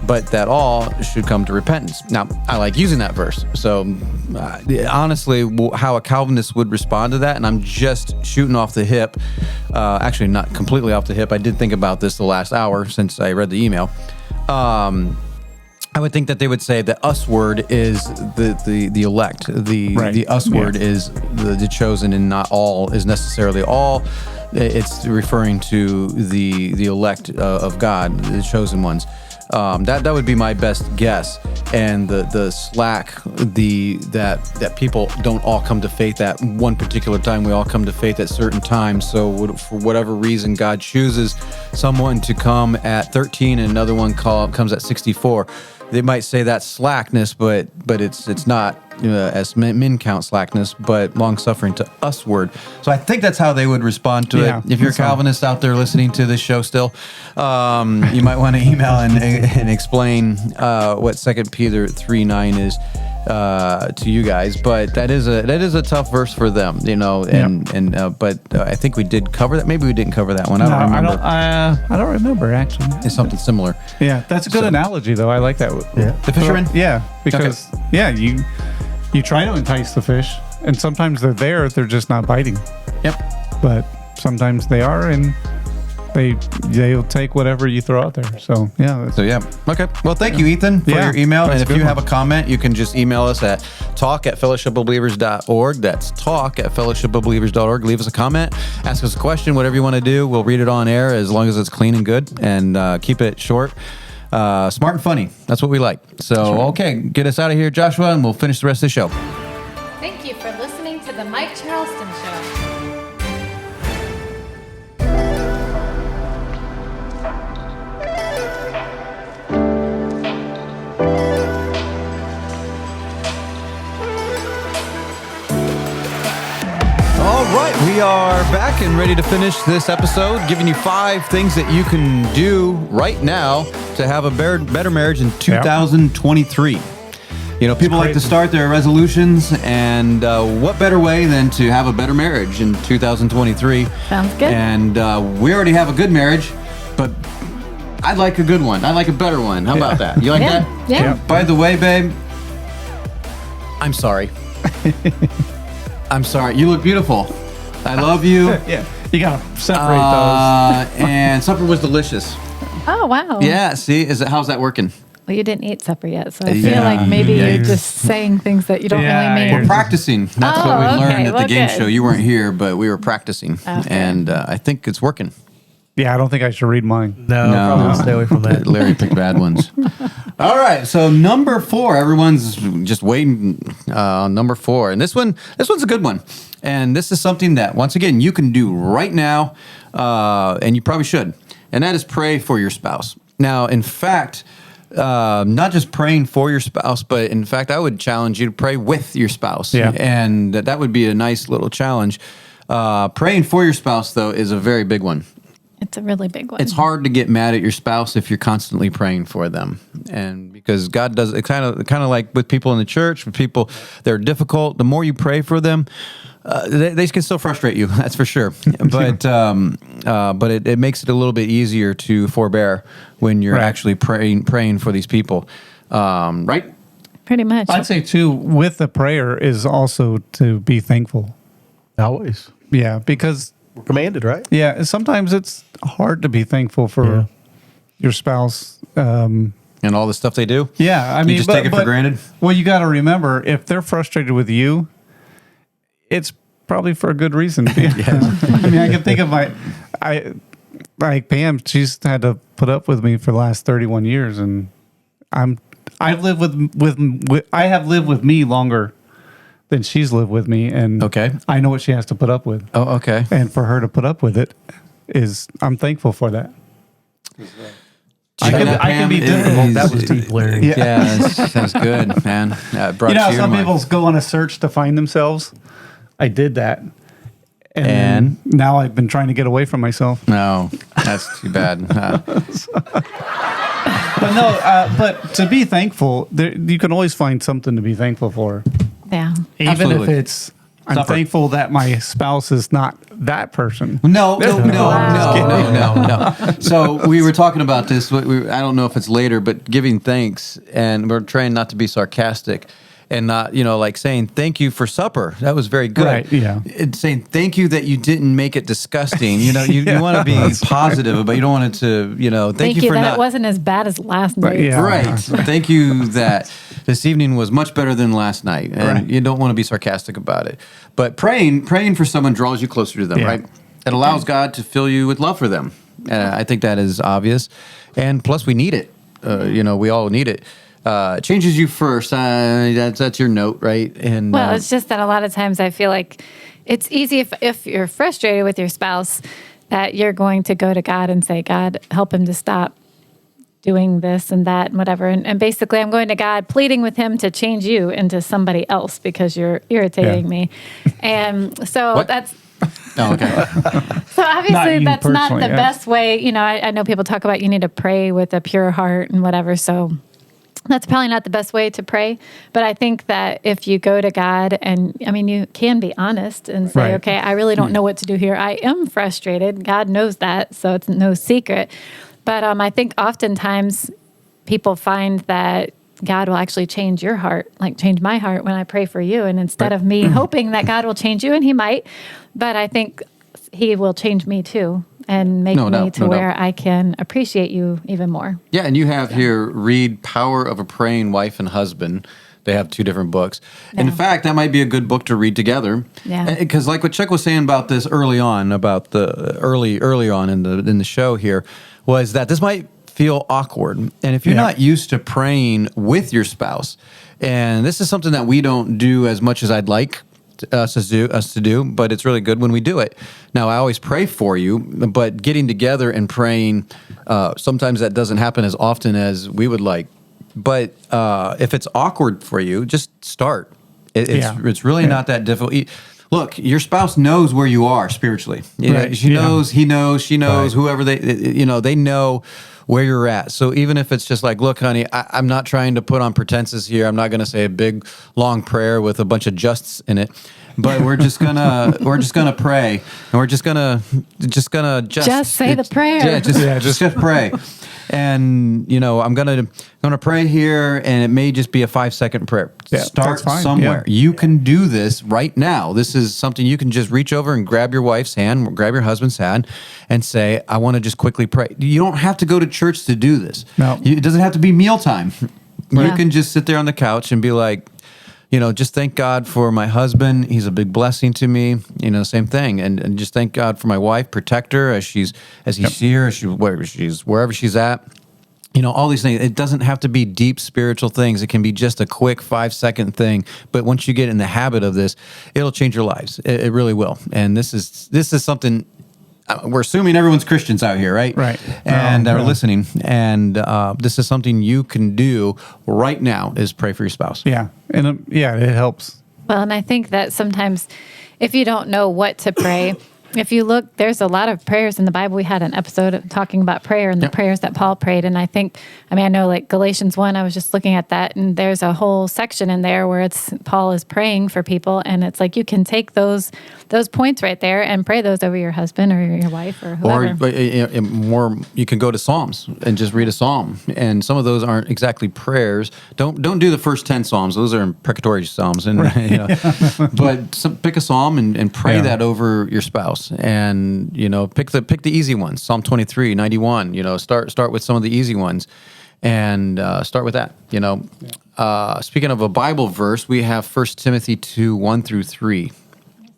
but that all should come to repentance. Now, I like using that verse. So, honestly, how a Calvinist would respond to that, and I'm just shooting off the hip, actually not completely off the hip. I did think about this the last hour since I read the email. I would think that they would say the us word is the elect. The us word is the chosen, and not all is necessarily all. It's referring to the elect of God, the chosen ones. That would be my best guess. And the slack, that people don't all come to faith at one particular time. We all come to faith at certain times. So for whatever reason, God chooses someone to come at 13 and another one comes at 64. They might say that's slackness, but it's not as men count slackness, but long suffering to us word. So I think that's how they would respond to it. If you're a Calvinist out there listening to this show still, you might want to email and explain what 2 Peter 3:9 is to you guys. But that is a tough verse for them, but I think we did cover that. Maybe we didn't cover that one. I don't remember. I don't remember actually. It's something similar. Yeah, that's a good analogy though. I like that. Yeah. The fisherman. Yeah, because you try to entice the fish, and sometimes they're just not biting. Yep. But sometimes they are, and they'll take whatever you throw out there. So yeah. Okay. Well, thank you, Ethan, for your email. And if you have a comment, you can just email us at talk@fellowshipofbelievers.org. That's talk@fellowshipofbelievers.org. Leave us a comment, ask us a question, whatever you want to do. We'll read it on air as long as it's clean and good, and keep it short. Smart and funny. That's what we like. So, okay, get us out of here, Joshua, and we'll finish the rest of the show. Thank you for listening to the Mike Charleston Show. All right, we are back and ready to finish this episode, giving you 5 things that you can do right now to have a better marriage in 2023. People like to start their resolutions, and what better way than to have a better marriage in 2023? Sounds good. And we already have a good marriage, but I'd like a good one. I'd like a better one. How about that? You like that? Yeah. By the way, babe, I'm sorry. I'm sorry. You look beautiful. I love you. Yeah. You gotta separate those. And supper was delicious. Oh, wow. Yeah. See, how's that working? Well, you didn't eat supper yet, so I feel like maybe you're just saying things that you don't really mean. We're practicing. That's what we learned at the game show. You weren't here, but we were practicing. Okay. And I think it's working. Yeah, I don't think I should read mine. No. Probably stay away from that. Larry picked bad ones. All right, so number 4. Everyone's just waiting on number 4, and this one's a good one. And this is something that, once again, you can do right now, and you probably should. And that is pray for your spouse. Now, in fact, not just praying for your spouse, but in fact, I would challenge you to pray with your spouse. Yeah. And that would be a nice little challenge. Praying for your spouse, though, is a very big one. It's a really big one. It's hard to get mad at your spouse if you're constantly praying for them, and because God does it, kind of like with people in the church, with people that are difficult. The more you pray for them, they can still frustrate you. That's for sure. But it makes it a little bit easier to forbear when you're actually praying for these people, right? Pretty much. I'd say too, with the prayer is also to be thankful. Always. Yeah, because we're commanded, right? Yeah, sometimes it's hard to be thankful for your spouse. And all the stuff they do? Yeah, I mean, you just take it for granted? Well, you got to remember, if they're frustrated with you, it's probably for a good reason. I mean, I can think of like Pam, she's had to put up with me for the last 31 years, and I have lived with me longer than she's lived with me, and I know what she has to put up with. Oh, okay. And for her to put up with it I'm thankful for that. I can be difficult. That was deep, Larry. Yeah, that's good, man. Some people go on a search to find themselves. I did that. And now I've been trying to get away from myself. No, that's too bad. But to be thankful, you can always find something to be thankful for. Yeah. Even if it's I'm thankful that my spouse is not that person. No. So we were talking about this. I don't know if it's later, but giving thanks, and we're trying not to be sarcastic. And not, like saying thank you for supper. That was very good. Right, yeah. It's saying thank you that you didn't make it disgusting. You want to be positive, but you don't want it to, thank you for that not. it wasn't as bad as last night. Yeah. Right. Thank you that this evening was much better than last night. And you don't want to be sarcastic about it. But praying for someone draws you closer to them, right? It allows God to fill you with love for them. I think that is obvious. And plus we need it. We all need it. Changes you first. That's your note, right? And well, it's just that a lot of times I feel like it's easy if you're frustrated with your spouse that you're going to go to God and say, God, help him to stop doing this and that and whatever. And basically I'm going to God pleading with him to change you into somebody else because you're irritating me. And so that's... Oh, okay. So obviously that's not the yeah. best way. I know people talk about you need to pray with a pure heart and whatever. So that's probably not the best way to pray. But I think that if you go to God and, you can be honest and say, okay, I really don't know what to do here. I am frustrated. God knows that. So it's no secret. But I think oftentimes people find that God will actually change your heart, like change my heart when I pray for you. And instead of me hoping that God will change you, and he might, but I think he will change me too. And make me to where I can appreciate you even more. Yeah, and you have here, read Power of a Praying Wife and Husband. They have two different books. Yeah. In fact, that might be a good book to read together. Yeah. Because like what Chuck was saying about this early on, about the early on in the show here, was that this might feel awkward. And if you're not used to praying with your spouse, and this is something that we don't do as much as I'd like us to do, but it's really good when we do it. Now, I always pray for you, but getting together and praying, sometimes that doesn't happen as often as we would like. But if it's awkward for you, just start. It's really not that difficult. Look, your spouse knows where you are spiritually. She knows, he knows, she knows, whoever they know where you're at. So even if it's just like, look, honey, I'm not trying to put on pretenses here. I'm not going to say a big, long prayer with a bunch of justs in it, but we're just gonna pray, and we're just gonna say the prayer. Just pray. And I'm gonna pray here, and it may just be a 5-second prayer. Start somewhere. You can do this right now. This is something you can just reach over and grab your wife's hand, grab your husband's hand, and say, "I want to just quickly pray." You don't have to go to church to do this. No, it doesn't have to be mealtime. You can just sit there on the couch and be like, just thank God for my husband. He's a big blessing to me. Same thing. And just thank God for my wife, protect her as he sees her, wherever she's at. All these things. It doesn't have to be deep spiritual things. It can be just a quick 5-second thing. But once you get in the habit of this, it'll change your lives. It really will. And this is something. We're assuming everyone's Christians out here, right? Right. And they're listening. And this is something you can do right now is pray for your spouse. Yeah. And it helps. Well, and I think that sometimes if you don't know what to pray, if you look, there's a lot of prayers in the Bible. We had an episode talking about prayer and the prayers that Paul prayed. And I know like Galatians 1, I was just looking at that, and there's a whole section in there where Paul is praying for people. And it's like you can take those points right there and pray those over your husband or your wife or whoever. Or you can go to Psalms and just read a psalm. And some of those aren't exactly prayers. Don't do the first 10 psalms. Those are imprecatory psalms. And but pick a psalm and pray that over your spouse. And pick the easy ones. Psalm 23, 91. Start with some of the easy ones, and start with that. Speaking of a Bible verse, we have 1 Timothy 2, 1-3.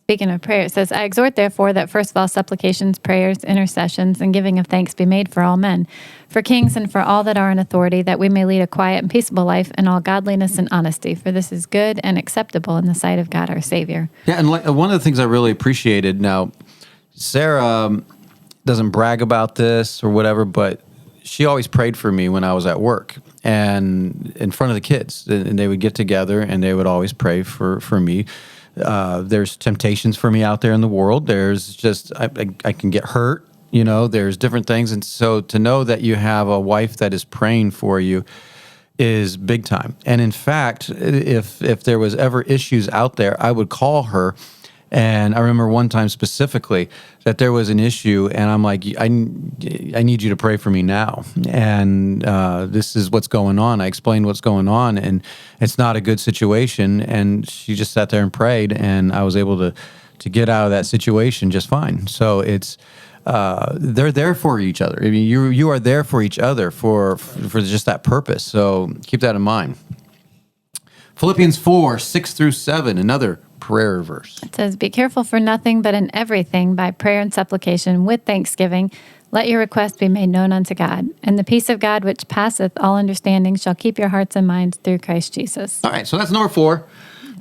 Speaking of prayer, it says, I exhort, therefore, that first of all supplications, prayers, intercessions, and giving of thanks be made for all men, for kings and for all that are in authority, that we may lead a quiet and peaceable life in all godliness and honesty. For this is good and acceptable in the sight of God our Savior. Yeah, and one of the things I really appreciated, now, Sarah doesn't brag about this or whatever, but she always prayed for me when I was at work and in front of the kids. And they would get together and they would always pray for me. There's temptations for me out there in the world. There's just, I can get hurt, there's different things. And so to know that you have a wife that is praying for you is big time. And in fact, if there was ever issues out there, I would call her And I remember one time specifically that there was an issue, and I'm like, I need you to pray for me now. And this is what's going on. I explained what's going on, and it's not a good situation. And she just sat there and prayed, and I was able to get out of that situation just fine. So it's they're there for each other. I mean, you are there for each other for just that purpose. So keep that in mind. Philippians 4:6-7, another prayer verse. It says, "Be careful for nothing, but in everything, by prayer and supplication, with thanksgiving, let your requests be made known unto God. And the peace of God, which passeth all understanding, shall keep your hearts and minds through Christ Jesus." All right, so that's number 4.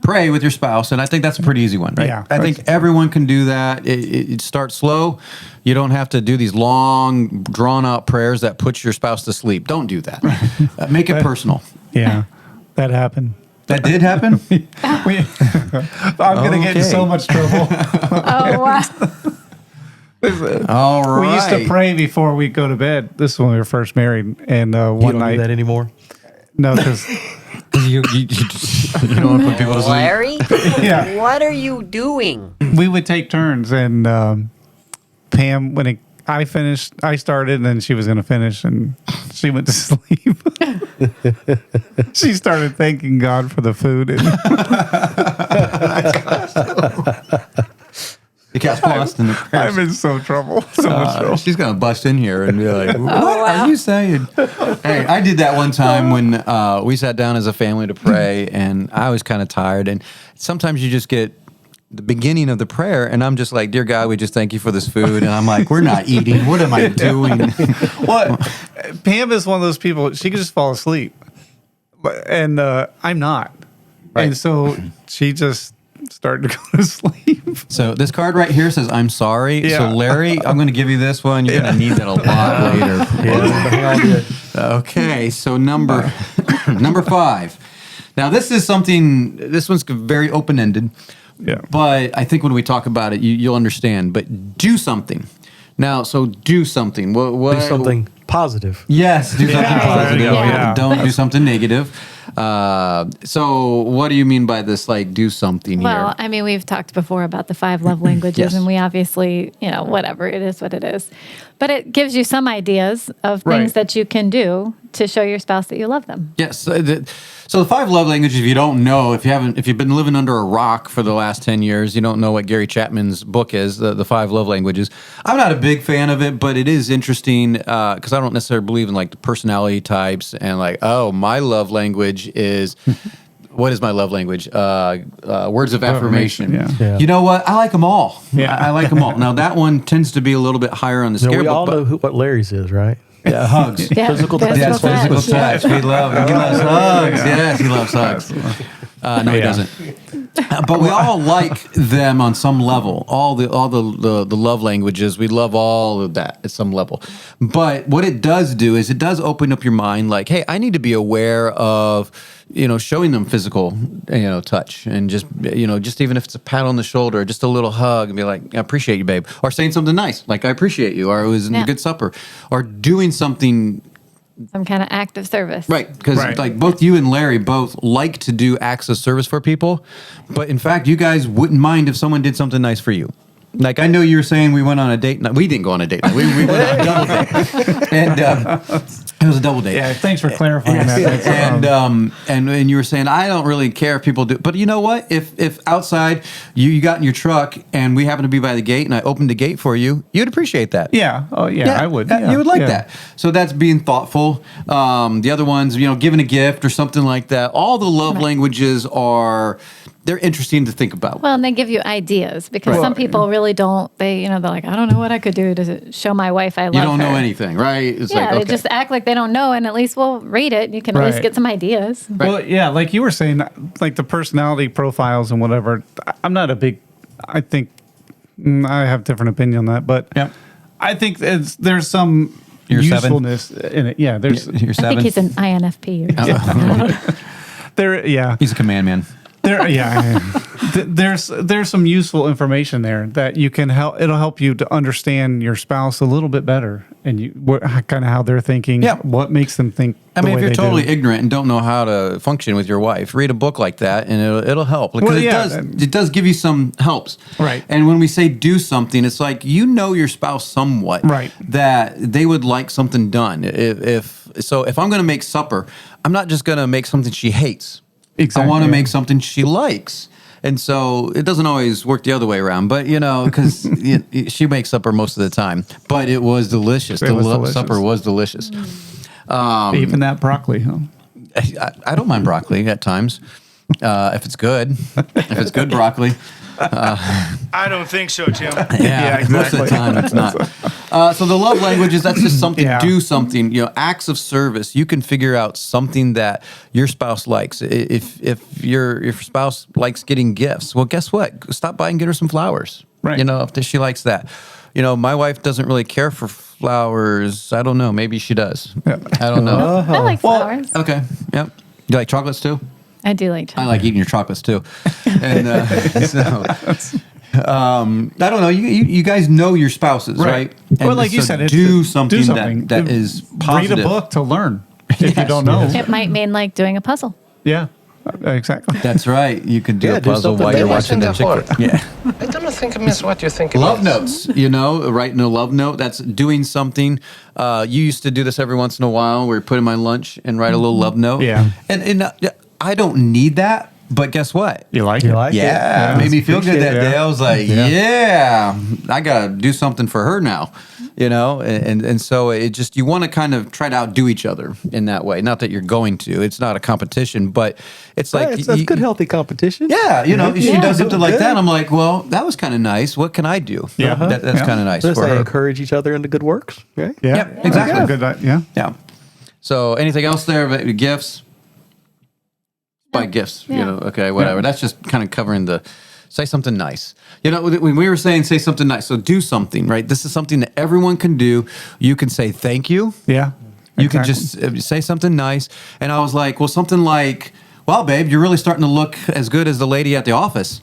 Pray with your spouse, and I think that's a pretty easy one, right? Yeah. I think everyone can do that. It starts slow. You don't have to do these long, drawn-out prayers that put your spouse to sleep. Don't do that. Make it personal. Yeah, that happened. That did happen? I'm going to get in so much trouble. Oh, wow. All right. We used to pray before we go to bed. This is when we were first married. And You one don't night. do that anymore? No, because. You don't want to put people to sleep. Larry, Yeah. what are you doing? We would take turns, and Pam, when I finished, I started, and then she was going to finish, and she went to sleep. She started thanking God for the food. And It gets lost in the prayers. I'm in so trouble. So much trouble. She's going to bust in here and be like, what are you saying? Hey, I did that one time when we sat down as a family to pray, and I was kind of tired. And sometimes you just get the beginning of the prayer, and I'm just like, dear God, we just thank you for this food. And I'm like, we're not eating. What am I doing? What? Pam is one of those people, she can just fall asleep. And I'm not. Right. And so she just started to go to sleep. So this card right here says, I'm sorry. Yeah. So Larry, I'm going to give you this one. You're going to need that a lot later. Okay, so number 5. Now this is something, this one's very open-ended. Yeah. But I think when we talk about it, you'll understand. But do something. Now, so do something. What, Do something positive. Yes, do something positive. Yeah. Don't do something negative. So what do you mean by this, like, do something Well, here? I mean, we've talked before about the 5 love languages, Yes. and we obviously, whatever, it is what it is. But it gives you some ideas of things Right. that you can do to show your spouse that you love them. Yes. So the 5 love languages, if you don't know, if you've been living under a rock for the last 10 years, you don't know what Gary Chapman's book is, the 5 love languages. I'm not a big fan of it, but it is interesting because I don't necessarily believe in like the personality types and like, oh, my love language is... What is my love language? Words of affirmation. Yeah. You know what? I like them all. Yeah. I like them all. Now, that one tends to be a little bit higher on the scale. We all know what Larry's is, right? Yeah, hugs. Yeah, Physical touch. Yes, physical touch. We love. He loves hugs. Yes, he loves hugs. No, he Yeah. doesn't. But we all like them on some level. All the love languages. We love all of that at some level. But what it does do is it does open up your mind. Like, hey, I need to be aware of showing them physical touch and just even if it's a pat on the shoulder, just a little hug, and be like, I appreciate you, babe, or saying something nice like I appreciate you, or it was a good supper, or doing something. Some kind of act of service. Right, because like both you and Larry both like to do acts of service for people, but in fact, you guys wouldn't mind if someone did something nice for you. Like I know you were saying we went on a date night. We didn't go on a date night. We went on a double date, and it was a double date. Yeah, thanks for clarifying that. And you were saying I don't really care if people do, but you know what? If outside you got in your truck and we happened to be by the gate and I opened the gate for you, you'd appreciate that. Yeah. Oh, yeah, I would. Yeah. You would like Yeah. that. So that's being thoughtful. The other ones, giving a gift or something like that. All the love languages they're interesting to think about. Well, and they give you ideas because some people really don't. They're like, I don't know what I could do to show my wife I love her. You don't know anything, right? It's Yeah, like, they okay. just act like they don't know, and at least we'll read it. You can at least Right. get some ideas. Well, yeah, like you were saying, like the personality profiles and whatever. I'm not a big. I think I have a different opinion on that, but Yeah. I think there's some You're 7? usefulness in it. Yeah, there's You're I 7? think he's an INFP. Or something. there. Yeah, He's a command man. There's some useful information there that you can help. It'll help you to understand your spouse a little bit better, and kind of how they're thinking. Yeah. What makes them think. I mean, if you're totally do. ignorant and don't know how to function with your wife, read a book like that, and it'll help. Because it does give you some helps. Right. And when we say do something, it's like you know your spouse somewhat. Right. That they would like something done. If I'm going to make supper, I'm not just going to make something she hates. Exactly. I want to make something she likes. And so it doesn't always work the other way around, but because she makes supper most of the time. But it was delicious. Supper was delicious. Even that broccoli, huh? I don't mind broccoli at times if it's good. If it's good broccoli. I don't think so, Tim. Yeah, most of the time it's not. So the love languages, that's just something, do something, acts of service. You can figure out something that your spouse likes. If your spouse likes getting gifts, well, guess what? Stop by and get her some flowers. Right. If she likes that. My wife doesn't really care for flowers. I don't know. Maybe she does. Yeah. I don't know. I like flowers. Okay. Yep. You like chocolates too? I do like chocolate. I like eating your chocolates too. And I don't know. You guys know your spouses, right? Well, like you said, do something that is positive. Read a book to learn if you don't know. It might mean like doing a puzzle. Yeah, exactly. That's right. You can do a do puzzle something while that you're makes watching the sense. chick flick. Yeah. I don't think it means what you think it Love means. notes, writing a love note. That's doing something. You used to do this every once in a while where you put in my lunch and write a little love note. Yeah. And I don't need that, but guess what? You like it? Yeah, it made me feel good that Yeah. day. I was like, yeah, I got to do something for her now, and so it just, you want to kind of try to outdo each other in that way. Not that you're going to, it's not a competition, but it's like, It's good, healthy competition. yeah, she Yeah. does something like Good. that. And I'm like, well, that was kind of nice. What can I do? Yeah. That's Yeah. kind of nice So for they her. encourage each other into good works, right? Yeah, Yep, exactly. Good. Yeah. Yeah. So anything else there about gifts? Buy gifts, Yeah. okay, whatever. That's just kind of covering say something nice. When we were saying say something nice, so do something, right? This is something that everyone can do. You can say thank you. Yeah. You can just say something nice. And I was like, well, something like, wow, babe, you're really starting to look as good as the lady at the office.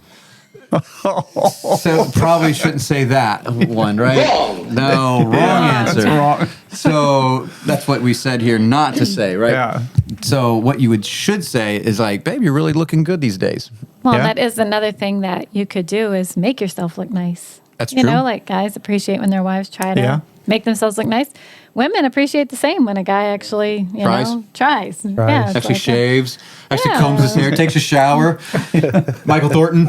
So probably shouldn't say that one, right? No, wrong answer. That's wrong. So that's what we said here not to say, right? Yeah. So what you should say is like, babe, you're really looking good these days. Well, Yeah. that is another thing that you could do is make yourself look nice. That's You true. know, like guys appreciate when their wives try to Yeah. make themselves look nice. Women appreciate the same when a guy actually, tries. Yeah, it's Actually like shaves, actually Yeah. combs his hair, takes a shower. Michael Thornton.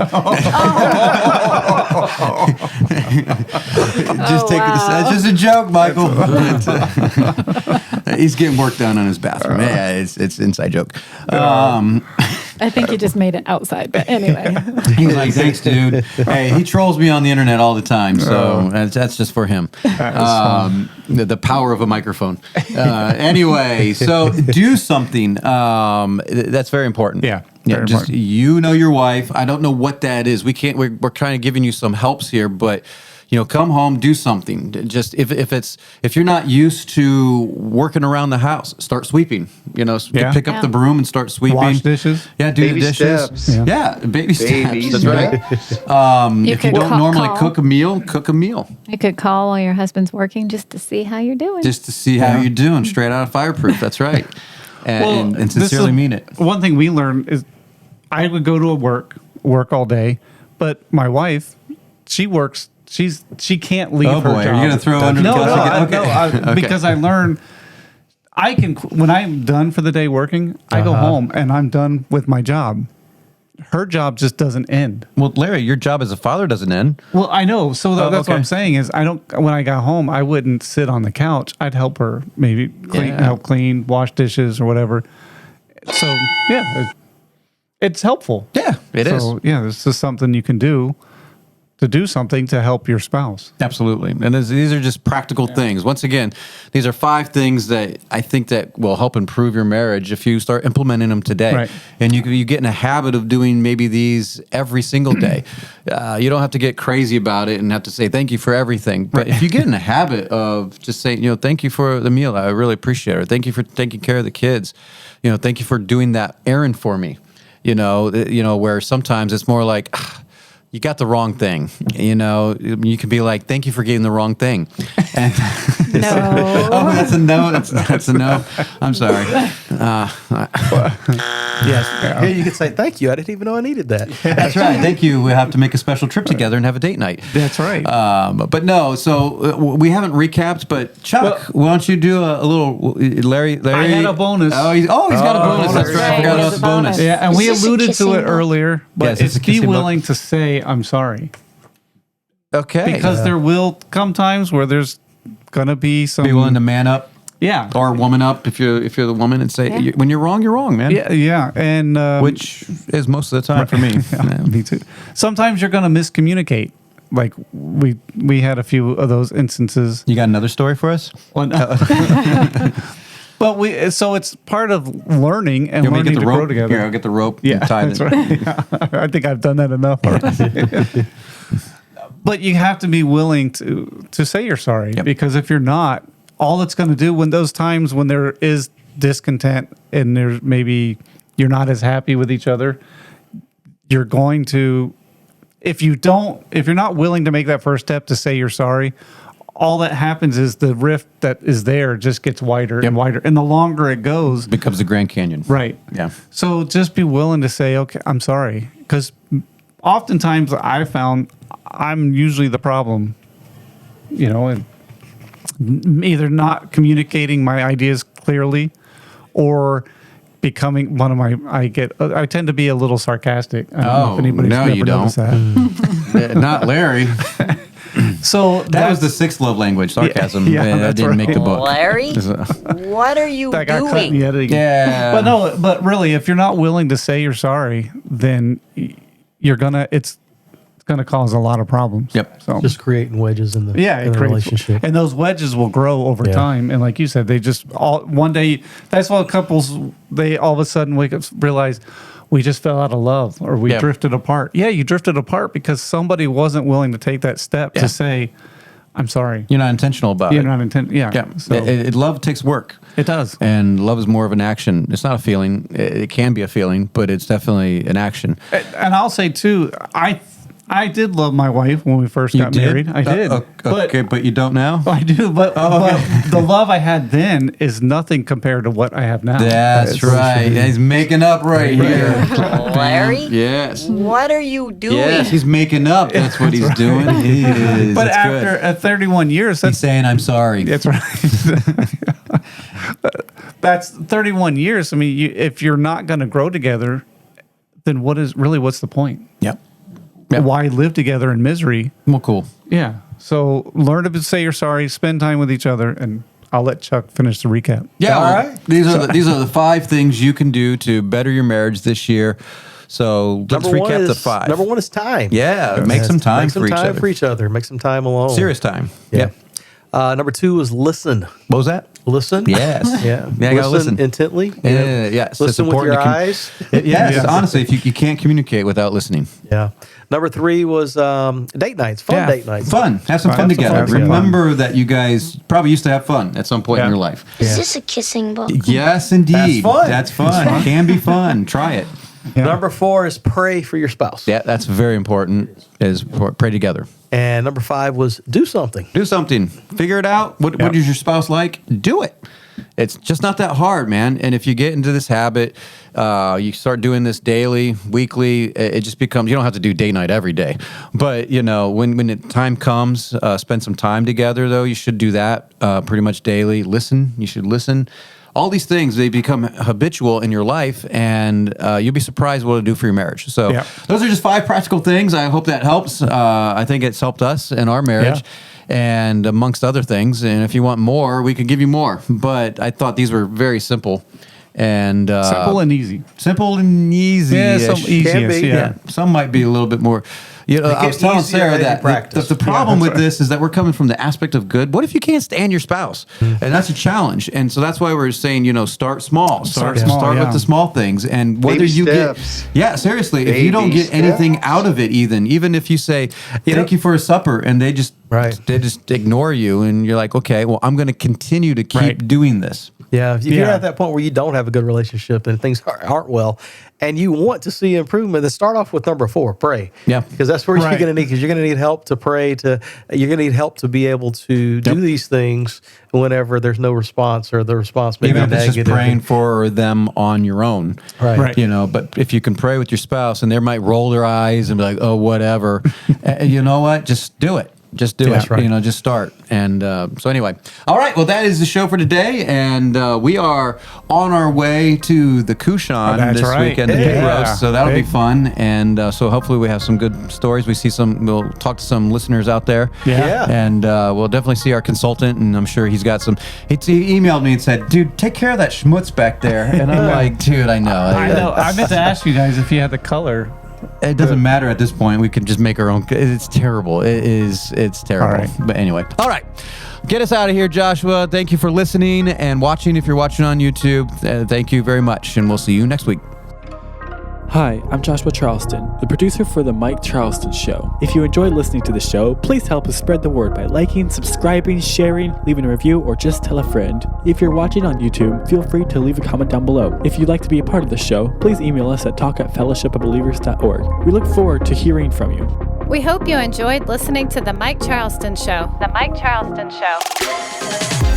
Just take it. That's just a joke, Michael. He's getting work done on his bathroom. Yeah, it's an inside joke. I think you just made it outside, but anyway. He's like, thanks, dude. Hey, he trolls me on the internet all the time, so that's just for him. The power of a microphone. Anyway, so do something. That's very important. Yeah, Yeah, very just important. your wife. I don't know what that is. We're kind of giving you some helps here, but come home, do something. Just if you're not used to working around the house, start sweeping. Pick up Yeah. the broom and start sweeping. Wash dishes. Yeah, do Baby the dishes. steps. Yeah, baby steps. That's steps. right. You If you could don't normally call. cook a meal, cook a meal You could call while your husband's working just to see how you're doing. just to see how you're doing. Straight out of Fireproof. That's right. And this sincerely is- mean it. One thing we learned is I would go to work all day, but my wife, she works. She can't leave Oh, her boy, are job. you gonna throw under the couch again? Okay. Because I learned I can when I'm done for the day working, I go home and I'm done with my job. Her job just doesn't end. Well, Larry, your job as a father doesn't end. Well, I know. So that's what okay. I'm saying is when I got home, I wouldn't sit on the couch. I'd help her maybe help clean, wash dishes or whatever. So yeah, it's helpful. Yeah, it is. So yeah, this is something you can do to do something to help your spouse. Absolutely. And these are just practical things. Once again, these are 5 things that I think that will help improve your marriage if you start implementing them today. Right. And you get in a habit of doing maybe these every single day. You don't have to get crazy about it and have to say thank you for everything. But if you get in a habit of just saying, thank you for the meal, I really appreciate it. Or thank you for taking care of the kids. Thank you for doing that errand for me. where sometimes it's more like, you got the wrong thing. You can be like, thank you for getting the wrong thing. And No. oh, that's a no. That's a no. I'm sorry. Yes. Here you could say, thank you. I didn't even know I needed that. That's right. Thank you. We have to make a special trip together and have a date night. That's right. But no, so we haven't recapped. But Chuck, why don't you do a little Larry? I had a bonus. He's got a bonus. That's right. I forgot about the bonus. Yeah, and we alluded to it earlier, but Yes, it's it's a be kissing book. willing to say I'm sorry. Okay. Because there will come times where there's gonna be some be willing to man up. Yeah. Or woman up if you're the woman and say Yeah. when you're wrong, man. Yeah, and Which is most of the time for me. Yeah, me too. Sometimes you're gonna miscommunicate. Like we had a few of those instances. You got another story for us? Well, no. But so it's part of learning and You want me learning to to get the grow rope? together. Here, I'll get the rope Yeah, and tie that's it. right. Yeah. I think I've done that enough already. But you have to be willing to say you're sorry, because if you're not, all it's going to do when those times when there is discontent and there's maybe you're not as happy with each other, you're going to, if you're not willing to make that first step to say you're sorry, all that happens is the rift that is there just gets wider and wider. And the longer it goes, becomes the Grand Canyon. Right. Yeah. So just be willing to say, okay, I'm sorry. Because oftentimes I found I'm usually the problem, and either not communicating my ideas clearly or becoming I tend to be a little sarcastic. I don't know if anybody's no, ever you don't. noticed that. Not Larry. So that was the sixth love language, sarcasm. Yeah, I that's didn't right. make the book. Larry, what are you That got cut in doing? the editing. Yeah. But really, if you're not willing to say you're sorry, then it's gonna cause a lot of problems. Yep. So Just creating wedges in the, yeah, in the relationship. and those wedges will grow over time. And like you said, they just one day. That's why couples they all of a sudden wake up realize we just fell out of love or we drifted apart. Yeah, you drifted apart because somebody wasn't willing to take that step to say, "I'm sorry." You're not intentional about it. You're not intentional. Yeah. Yeah. So Love takes work. it does. And love is more of an action. It's not a feeling. It can be a feeling, but it's definitely an action. And I'll say too, I did love my wife when we first got married. I did. Okay, but you don't now? I do, but the love I had then is nothing compared to what I have now. That's right. He's making up right here. Larry, Yes. what are you doing? Yes, he's making up. That's what he's doing. He is. But That's after good. 31 years, He's saying, I'm sorry. that's right. That's 31 years. I mean, if you're not going to grow together, then what's the point? Yep. Why live together in misery? Well, cool. Yeah. So learn to say you're sorry, spend time with each other, and I'll let Chuck finish the recap. Yeah. All Well, right. These are the 5 things you can do to better your marriage this year. So let's recap the 5. Number 1 is time. Yeah. Make some time Make some for each time other. for each other. Make some time alone. Serious time. Yeah. Number 2 is listen. What was that? Listen. Yes. Yeah. Yeah, I gotta listen. intently. Yeah, yes. It's Listen with important your to eyes. Yes. Honestly, if you can't communicate without listening. Yeah. Number 3 was date nights. Fun date nights. Fun. Have some fun Have some together. fun. Remember that you guys probably used to have fun at some point in your life. Is this a kissing book? Yes, indeed. That's fun. That's fun. Can be fun. Try it. Number 4 is pray for your spouse. Yeah, that's very important. Is pray together. And number 5 was do something. Do something. Figure it out. What is your spouse like? Do it. It's just not that hard, man. And if you get into this habit, you start doing this daily, weekly, it just becomes, you don't have to do day night every day. But, when the time comes, spend some time together, though. You should do that pretty much daily. Listen. You should listen. All these things, they become habitual in your life, and you'll be surprised what it'll do for your marriage. So those are just 5 practical things. I hope that helps. I think it's helped us in our marriage. And amongst other things. And if you want more, we could give you more. But I thought these were very simple. And Simple and easy. Simple and easy. Yeah, some easiest. Yeah. Some might be a little bit more, You know, I was telling Sarah that practice. the problem with this is that we're coming from the aspect of good. What if you can't stand your spouse? And that's a challenge. And so that's why we're saying, you know, start small. Start with the small things. And whether Baby you steps. get, seriously, if you don't get anything out of it, even if you say, thank you for a supper, and they just ignore you, and you're like, okay, well, I'm going to continue to keep doing this. Yeah, if you're at that point where you don't have a good relationship and things aren't well, and you want to see improvement, then start off with number 4, pray. Yeah, because that's where you're going to need. Because you're going to need help to pray. You're going to need help to be able to do these things whenever there's no response or the response may be negative. Even if it's just praying for them on your own, right? You know, but if you can pray with your spouse, and they might roll their eyes and be like, "Oh, whatever," you know what? Just do it. Just do it. Right. You know, just start. And so anyway, all right. Well, that is the show for today, and we are on our way to the Kushan this weekend, the pig roast. So that'll be fun. And so hopefully we have some good stories. We'll talk to some listeners out there. Yeah. And we'll definitely see our consultant, and I'm sure he's got some. He emailed me and said, "Dude, take care of that schmutz back there." And I'm like, "Dude, I know." I meant to ask you guys if you had the color. It doesn't matter at this point. We can just make our own. It's terrible. It's terrible. All right. But anyway. All right. Get us out of here, Joshua. Thank you for listening and watching. If you're watching on YouTube, thank you very much. And we'll see you next week. Hi, I'm Joshua Charleston, the producer for The Mike Charleston Show. If you enjoyed listening to the show, please help us spread the word by liking, subscribing, sharing, leaving a review, or just tell a friend. If you're watching on YouTube, feel free to leave a comment down below. If you'd like to be a part of the show, please email us at talk@fellowshipofbelievers.org. We look forward to hearing from you. We hope you enjoyed listening to The Mike Charleston Show. The Mike Charleston Show.